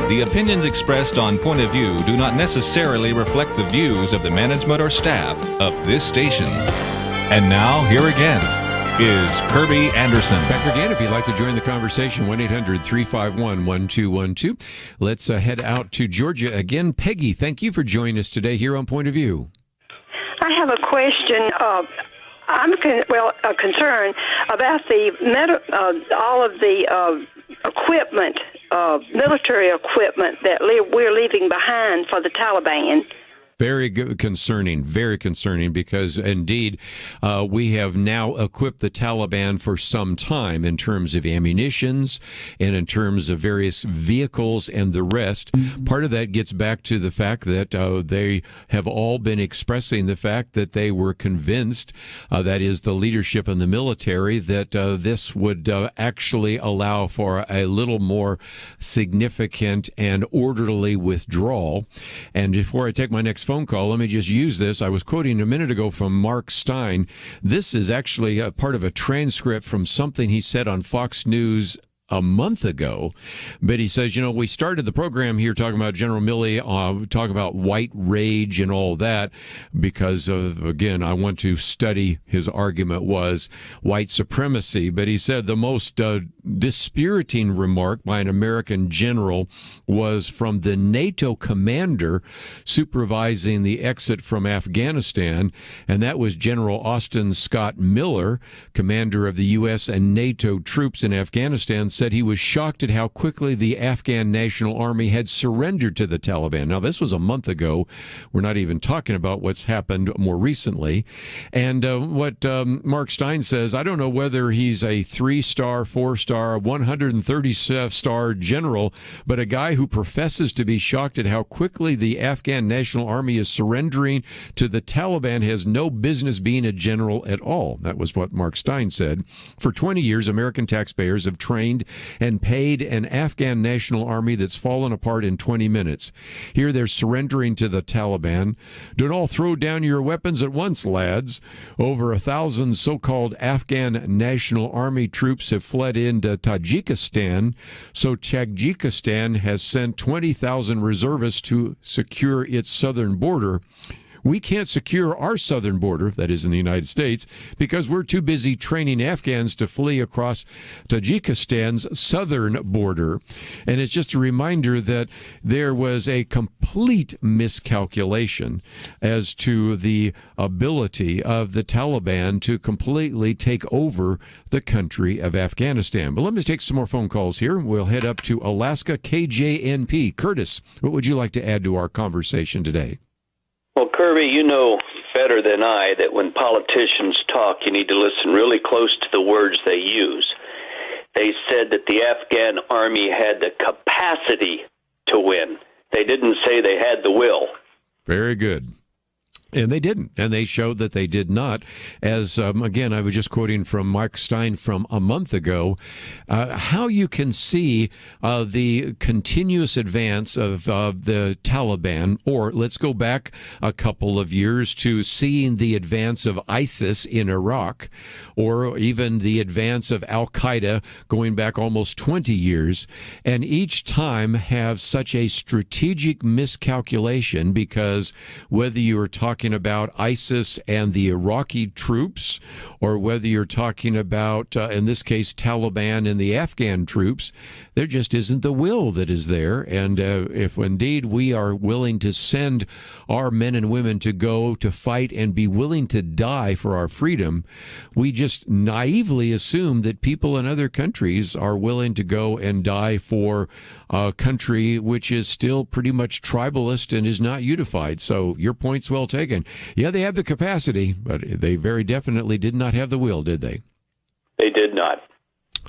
The opinions expressed on Point of View do not necessarily reflect the views of the management or staff of this station. And now, here again is Kerby Anderson. Back again, if you'd like to join the conversation, 1-800-351-1212. Let's head out to Georgia again. Peggy, thank you for joining us today here on Point of View. I have a question. I'm concerned about all of the equipment, military equipment that we're leaving behind for the Taliban. Very concerning, because indeed we have now equipped the Taliban for some time in terms of ammunitions and in terms of various vehicles and the rest. Part of that gets back to the fact that they have all been expressing the fact that they were convinced, that is the leadership in the military, that this would actually allow for a little more significant and orderly withdrawal. And before I take my next phone call, let me just use this. I was quoting a minute ago from Mark Stein. This is actually a part of a transcript from something he said on Fox News a month ago, but he says, we started the program here talking about General Milley, talking about white rage and all that, because of, again, I want to study, his argument was white supremacy. But he said the most dispiriting remark by an American general was from the NATO commander supervising the exit from Afghanistan, and that was General Austin Scott Miller, commander of the U.S. and NATO troops in Afghanistan, said he was shocked at how quickly the Afghan National Army had surrendered to the Taliban. Now, this was a month ago. We're not even talking about what's happened more recently. And what Mark Stein says, I don't know whether he's a 3-star, 4-star, 130-star general, but a guy who professes to be shocked at how quickly the Afghan National Army is surrendering to the Taliban has no business being a general at all. That was what Mark Stein said. For 20 years, American taxpayers have trained and paid an Afghan National Army that's fallen apart in 20 minutes. Here they're surrendering to the Taliban. Don't all throw down your weapons at once, lads. Over 1,000 so-called Afghan National Army troops have fled into Tajikistan, so Tajikistan has sent 20,000 reservists to secure its southern border. We can't secure our southern border, that is in the United States, because we're too busy training Afghans to flee across Tajikistan's southern border. And it's just a reminder that there was a complete miscalculation as to the ability of the Taliban to completely take over the country of Afghanistan. But let me take some more phone calls here. We'll head up to Alaska, KJNP. Curtis, what would you like to add to our conversation today? Well, Kerby, you know better than I that when politicians talk, you need to listen really close to the words they use. They said that the Afghan army had the capacity to win. They didn't say they had the will. Very good. And they didn't. And they showed that they did not. As, again, I was just quoting from Mark Stein from a month ago, how you can see the continuous advance of the Taliban, or let's go back a couple of years to seeing the advance of ISIS in Iraq, or even the advance of Al-Qaeda going back almost 20 years, and each time have such a strategic miscalculation, because whether you are talking about ISIS and the Iraqi troops, or whether you're talking about, in this case, Taliban and the Afghan troops, there just isn't the will that is there. And if indeed we are willing to send our men and women to go to fight and be willing to die for our freedom, we just naively assume that people in other countries are willing to go and die for a country which is still pretty much tribalist and is not unified. So your point's well taken. Yeah, they have the capacity, but they very definitely did not have the will, did they? They did not.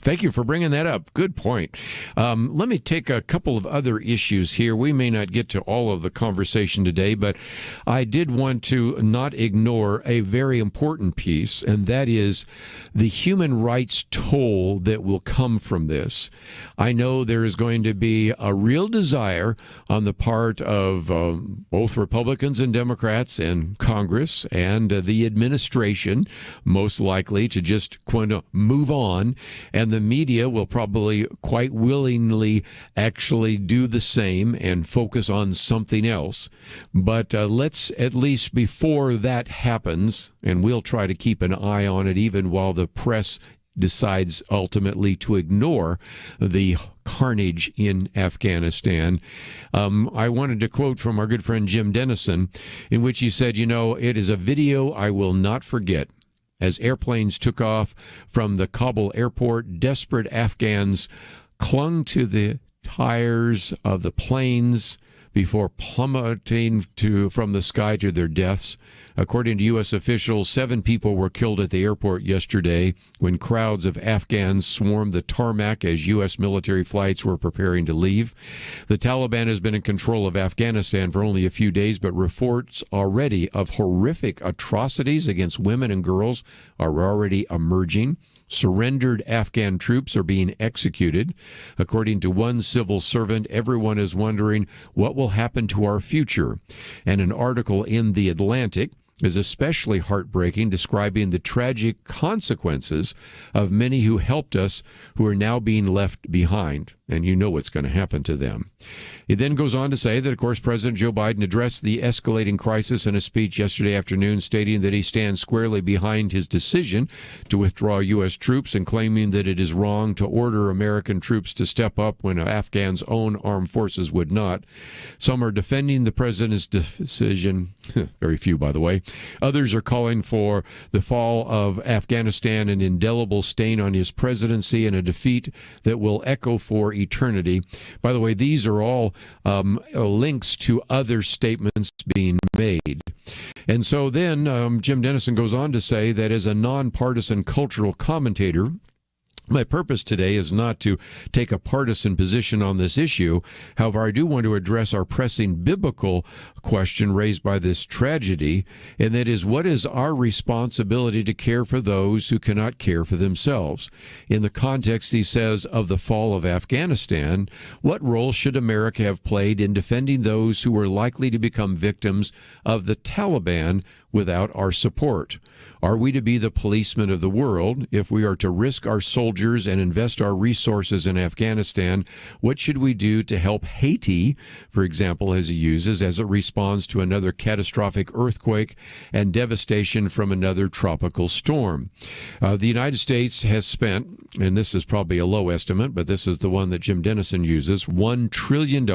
Thank you for bringing that up. Good point. Let me take a couple of other issues here. We may not get to all of the conversation today, but I did want to not ignore a very important piece, and that is the human rights toll that will come from this. I know there is going to be a real desire on the part of both Republicans and Democrats and Congress and the administration, most likely, to just kind of move on. And and the media will probably quite willingly actually do the same and focus on something else. But let's, at least before that happens, and we'll try to keep an eye on it even while the press decides ultimately to ignore the carnage in Afghanistan. I wanted to quote from our good friend Jim Dennison, in which he said, it is a video I will not forget. As airplanes took off from the Kabul airport, desperate Afghans clung to the tires of the planes before plummeting from the sky to their deaths. According to U.S. officials, 7 people were killed at the airport yesterday when crowds of Afghans swarmed the tarmac as U.S. military flights were preparing to leave. The Taliban has been in control of Afghanistan for only a few days, but reports already of horrific atrocities against women and girls are already emerging. Surrendered Afghan troops are being executed. According to one civil servant, everyone is wondering what will happen to our future. And an article in The Atlantic is especially heartbreaking, describing the tragic consequences of many who helped us who are now being left behind. And you know what's going to happen to them. It then goes on to say that, of course, President Joe Biden addressed the escalating crisis in a speech yesterday afternoon, stating that he stands squarely behind his decision to withdraw U.S. troops and claiming that it is wrong to order American troops to step up when Afghans' own armed forces would not. Some are defending the president's decision, very few, by the way. Others are calling for the fall of Afghanistan, an indelible stain on his presidency, and a defeat that will echo for eternity. By the way, these are all links to other statements being made. And so then Jim Dennison goes on to say that as a nonpartisan cultural commentator, my purpose today is not to take a partisan position on this issue. However, I do want to address our pressing biblical question raised by this tragedy, and that is, what is our responsibility to care for those who cannot care for themselves? In the context, he says, of the fall of Afghanistan, what role should America have played in defending those who were likely to become victims of the Taliban without our support? Are we to be the policemen of the world? If we are to risk our soldiers and invest our resources in Afghanistan, what should we do to help Haiti, for example, as he uses, as it responds to another catastrophic earthquake and devastation from another tropical storm? The United States has spent, and this is probably a low estimate, but this is the one that Jim Dennison uses, $1 trillion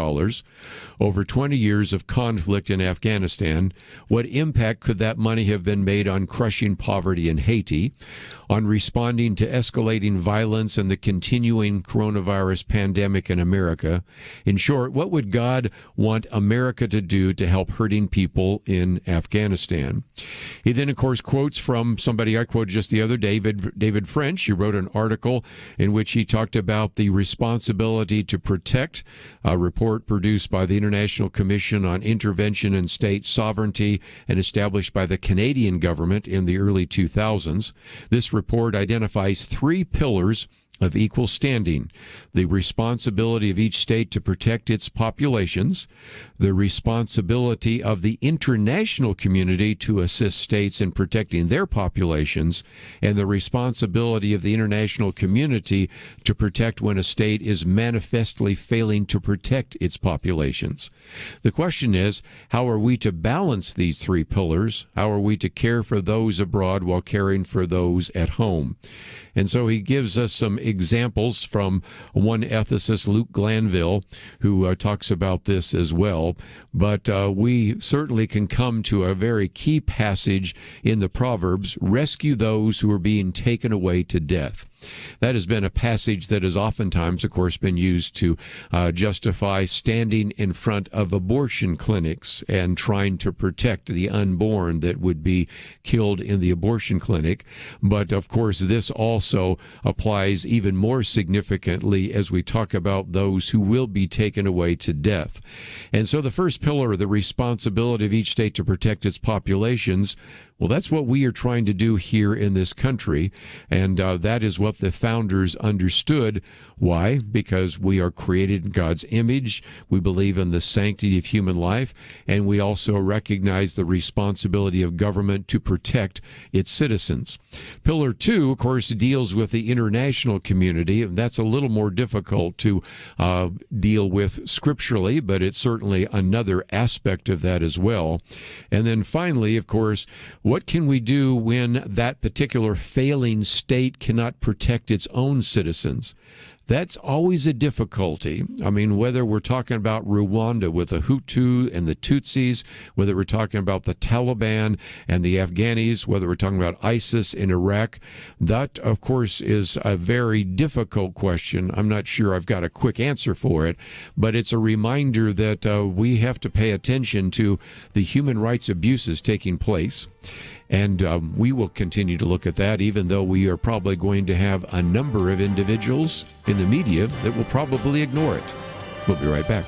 over 20 years of conflict in Afghanistan. What impact could that money have been made on crushing poverty in Haiti, on responding to escalating violence and the continuing coronavirus pandemic in America? In short, what would God want America to do to help hurting people in Afghanistan? He then, of course, quotes from somebody I quoted just the other day, David French. He wrote an article in which he talked about the responsibility to protect, a report produced by the International Commission on Intervention in State Sovereignty and established by the Canadian government in the early 2000s. This report identifies 3 pillars of equal standing: the responsibility of each state to protect its populations, the responsibility of the international community to assist states in protecting their populations, and the responsibility of the international community to protect when a state is manifestly failing to protect its populations. The question is, how are we to balance these 3 pillars? How are we to care for those abroad while caring for those at home? And so he gives us some examples from one ethicist, Luke Glanville, who talks about this as well. But we certainly can come to a very key passage in the Proverbs: rescue those who are being taken away to death. That has been a passage that has oftentimes, of course, been used to justify standing in front of abortion clinics and trying to protect the unborn that would be killed in the abortion clinic. But, of course, this also applies even more significantly as we talk about those who will be taken away to death. And so the first pillar, the responsibility of each state to protect its populations, well, that's what we are trying to do here in this country, and that is what what the founders understood. Why? Because we are created in God's image. We believe in the sanctity of human life, and we also recognize the responsibility of government to protect its citizens. Pillar 2, of course, deals with the international community, and that's a little more difficult to deal with scripturally, but it's certainly another aspect of that as well. And then finally, of course, what can we do when that particular failing state cannot protect its own citizens? That's always a difficulty. I mean, whether we're talking about Rwanda with the Hutu and the Tutsis, whether we're talking about the Taliban and the Afghanis, whether we're talking about ISIS in Iraq, that, of course, is a very difficult question. I'm not sure I've got a quick answer for it, but it's a reminder that we have to pay attention to the human rights abuses taking place. And we will continue to look at that, even though we are probably going to have a number of individuals in the media that will probably ignore it. We'll be right back.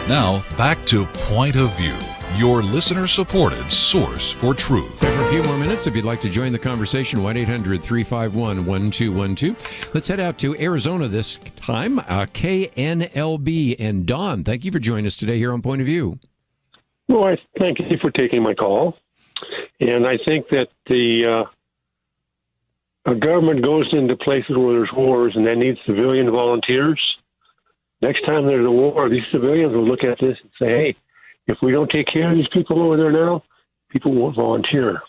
Now, back to Point of View, your listener-supported source for truth. For a few more minutes, if you'd like to join the conversation, 1-800-351-1212. Let's head out to Arizona this time, KNLB. And Don, thank you for joining us today here on Point of View. Well, I thank you for taking my call. And I think that the government goes into places where there's wars and they need civilian volunteers. Next time there's a war, these civilians will look at this and say, hey, if we don't take care of these people over there now, people won't volunteer.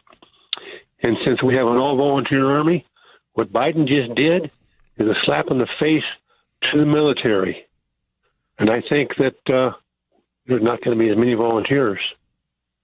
And since we have an all-volunteer army, what Biden just did is a slap in the face to the military. And I think that there's not going to be as many volunteers.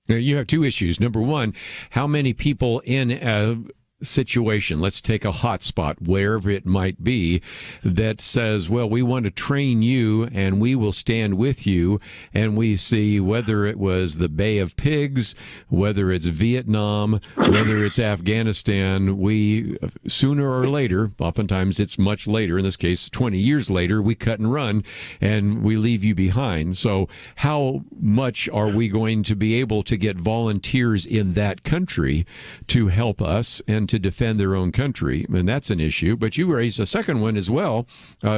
Now, you have two issues. Number one, how many people in a situation, let's take a hot spot, wherever it might be, that says, well, we want to train you and we will stand with you. And we see whether it was the Bay of Pigs, whether it's Vietnam, whether it's Afghanistan, we sooner or later, oftentimes it's much later, in this case 20 years later, we cut and run and we leave you behind. So how much are we going to be able to get volunteers in that country to help us and to defend their own country? And that's an issue. But you raised a second one as well,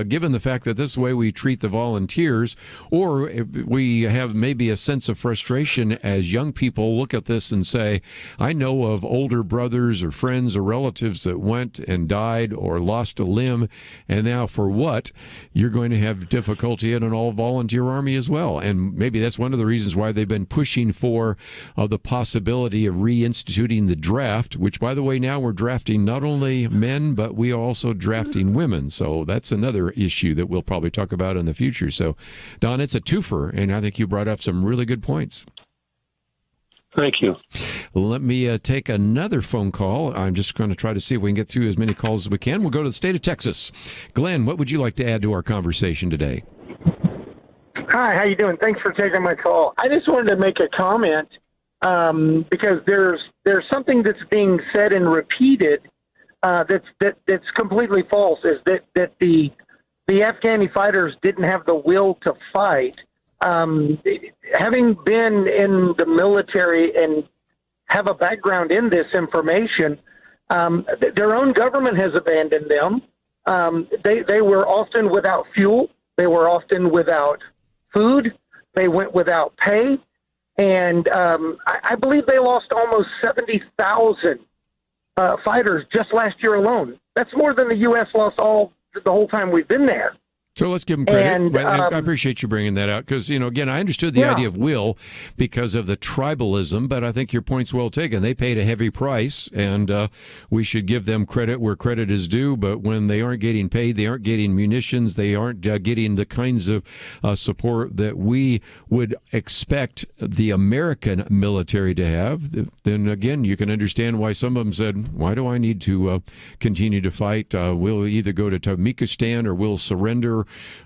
given the fact that this is the way we treat the volunteers, or if we have maybe a sense of frustration as young people look at this and say, I know of older brothers or friends or relatives that went and died or lost a limb, and now for what? You're going to have difficulty in an all-volunteer army as well. And maybe that's one of the reasons why they've been pushing for the possibility of reinstituting the draft, which, by the way, now we're drafting not only men, but we are also drafting women. So that's another issue that we'll probably talk about in the future. So, Don, it's a twofer, and I think you brought up some really good points. Thank you. Let me take another phone call. I'm just going to try to see if we can get through as many calls as we can. We'll go to the state of Texas. Glenn, what would you like to add to our conversation today? Hi, how you doing? Thanks for taking my call. I just wanted to make a comment because there's something that's being said and repeated that's completely false. Is that the Afghani fighters didn't have the will to fight? Having been in the military and have a background in this information, their own government has abandoned them. They were often without fuel. They were often without food. They went without pay. And I believe they lost almost 70,000 fighters just last year alone. That's more than the U.S. lost the whole time we've been there. So let's give them credit. And, I appreciate you bringing that out because, again, I understood the idea of will because of the tribalism, but I think your point's well taken. They paid a heavy price, and we should give them credit where credit is due, but when they aren't getting paid, they aren't getting munitions, they aren't getting the kinds of support that we would expect the American military to have, then, again, you can understand why some of them said, why do I need to continue to fight? We'll either go to Tajikistan or we'll surrender,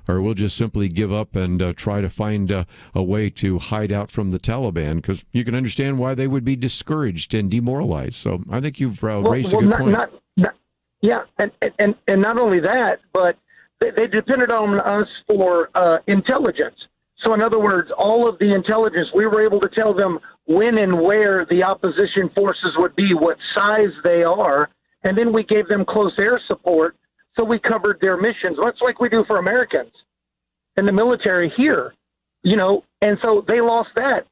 or we'll just simply give up and try to find a way to hide out from the Taliban, because you can understand why they would be discouraged and demoralized. So I think you've raised a good point. And not only that, but they depended on us for intelligence. So in other words, all of the intelligence, we were able to tell them when and where the opposition forces would be, what size they are, and then we gave them close air support. So we covered their missions, much like we do for Americans in the military here, and so they lost that.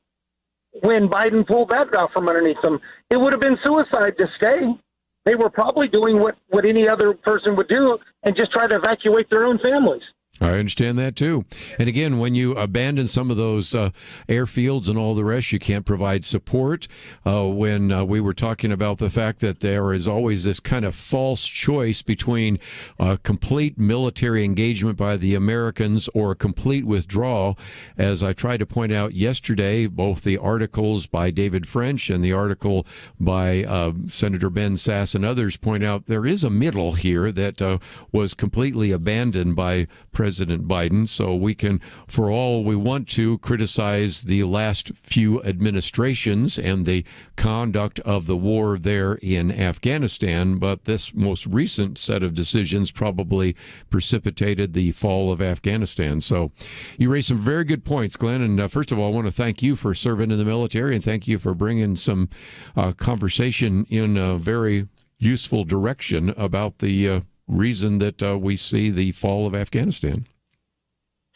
When Biden pulled that out from underneath them, it would have been suicide to stay. They were probably doing what any other person would do and just try to evacuate their own families. I understand that, too. And again, when you abandon some of those airfields and all the rest, you can't provide support. When we were talking about the fact that there is always this kind of false choice between complete military engagement by the Americans or complete withdrawal, as I tried to point out yesterday, both the articles by David French and the article by Senator Ben Sass and others point out there is a middle here that was completely abandoned by President Biden. So we can, for all we want to, criticize the last few administrations and the conduct of the war there in Afghanistan, but this most recent set of decisions probably precipitated the fall of Afghanistan. So you raised some very good points, Glenn, and first of all, I want to thank you for serving in the military, and thank you for bringing some conversation in a very useful direction about the reason that we see the fall of Afghanistan.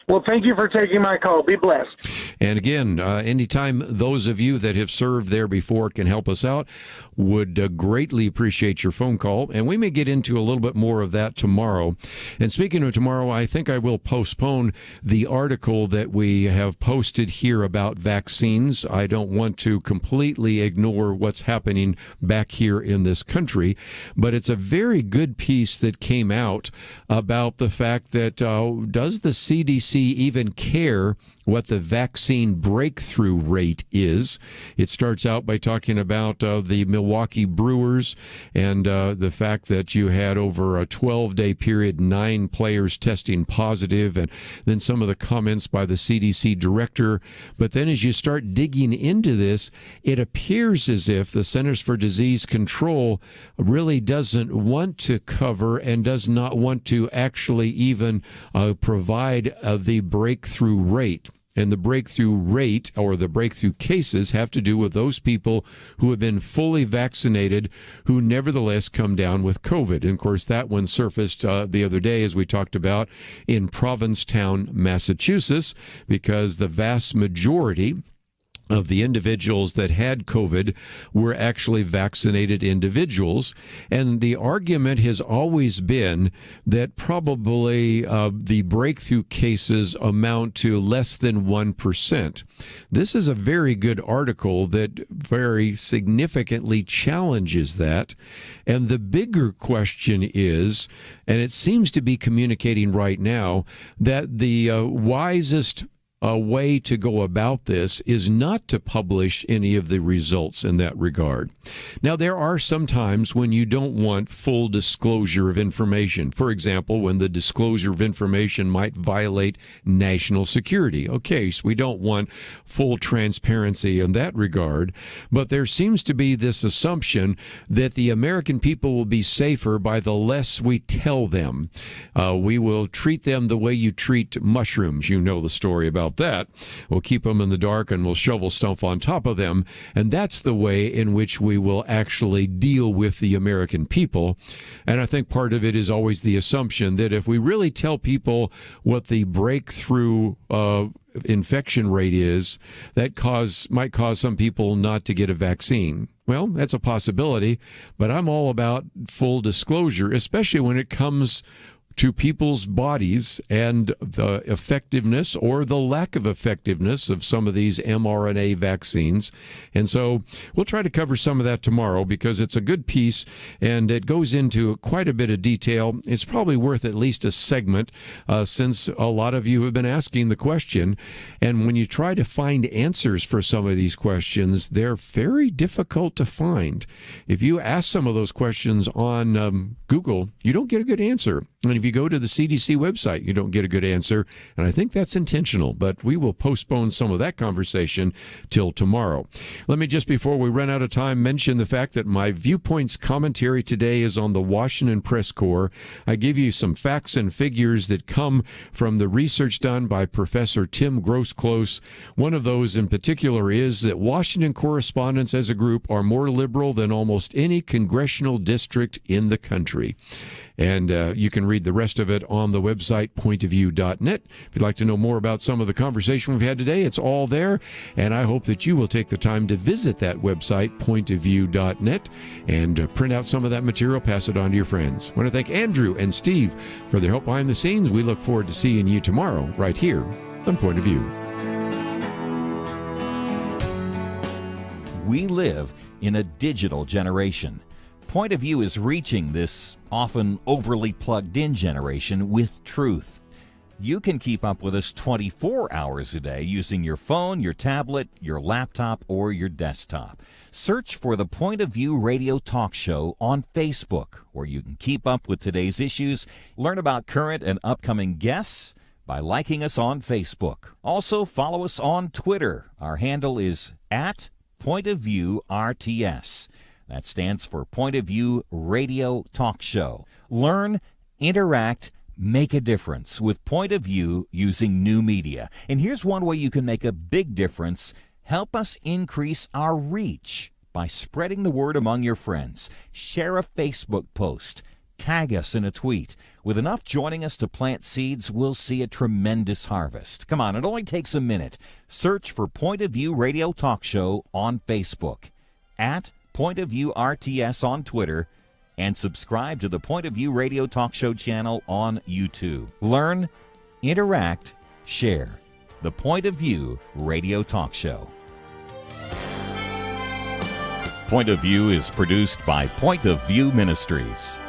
Well, thank you for taking my call. Be blessed. And again, anytime those of you that have served there before can help us out, would greatly appreciate your phone call. And we may get into a little bit more of that tomorrow. And speaking of tomorrow, I think I will postpone the article that we have posted here about vaccines. I don't want to completely ignore what's happening back here in this country, but it's a very good piece that came out about the fact that does the CDC CDC even care what the vaccine breakthrough rate is. It starts out by talking about the Milwaukee Brewers and the fact that you had over a 12-day period 9 players testing positive, and then some of the comments by the CDC director. But then as you start digging into this, it appears as if the Centers for Disease Control really doesn't want to cover and does not want to actually even provide the breakthrough rate. And the breakthrough rate or the breakthrough cases have to do with those people who have been fully vaccinated who nevertheless come down with COVID. And of course, that one surfaced the other day, as we talked about, in Provincetown, Massachusetts, because the vast majority of the individuals that had COVID were actually vaccinated individuals. And the argument has always been that probably the breakthrough cases amount to less than 1%. This is a very good article that very significantly challenges that. And the bigger question is, and it seems to be communicating right now, that the wisest a way to go about this is not to publish any of the results in that regard. Now, there are some times when you don't want full disclosure of information. For example, when the disclosure of information might violate national security. Okay, so we don't want full transparency in that regard. But there seems to be this assumption that the American people will be safer by the less we tell them. We will treat them the way you treat mushrooms. You know the story about that. We'll keep them in the dark and we'll shovel stuff on top of them. And that's the way in which we will actually deal with the American people. And I think part of it is always the assumption that if we really tell people what the breakthrough infection rate is, that might cause some people not to get a vaccine. Well, that's a possibility, but I'm all about full disclosure, especially when it comes to people's bodies and the effectiveness or the lack of effectiveness of some of these mRNA vaccines. And so we'll try to cover some of that tomorrow because it's a good piece and it goes into quite a bit of detail. It's probably worth at least a segment since a lot of you have been asking the question. And when you try to find answers for some of these questions, they're very difficult to find. If you ask some of those questions on Google, you don't get a good answer. And if you go to the CDC website, you don't get a good answer. And I think that's intentional, but we will postpone some of that conversation till tomorrow. Let me just, before we run out of time, mention the fact that my Viewpoints commentary today is on the Washington Press Corps. I give you some facts and figures that come from the research done by Professor Tim Grosclose. One of those in particular is that Washington correspondents as a group are more liberal than almost any congressional district in the country. And you can read the rest of it on the website, pointofview.net. If you'd like to know more about some of the conversation we've had today, it's all there. And I hope that you will take the time to visit that website, pointofview.net, and print out some of that material, pass it on to your friends. I want to thank Andrew and Steve for their help behind the scenes. We look forward to seeing you tomorrow right here on Point of View. We live in a digital generation. Point of View is reaching this often overly plugged-in generation with truth. You can keep up with us 24 hours a day using your phone, your tablet, your laptop, or your desktop. Search for the Point of View radio talk show on Facebook, where you can keep up with today's issues, learn about current and upcoming guests by liking us on Facebook. Also, follow us on Twitter. Our handle is @PointOfViewRTS. That stands for Point of View Radio Talk Show. Learn, interact, make a difference with Point of View using new media. And here's one way you can make a big difference. Help us increase our reach by spreading the word among your friends. Share a Facebook post. Tag us in a tweet. With enough joining us to plant seeds, we'll see a tremendous harvest. Come on, it only takes a minute. Search for Point of View Radio Talk Show on Facebook. Point of View RTS on Twitter, and subscribe to the Point of View Radio Talk Show channel on YouTube. Learn, interact, share. The Point of View Radio Talk Show. Point of View is produced by Point of View Ministries.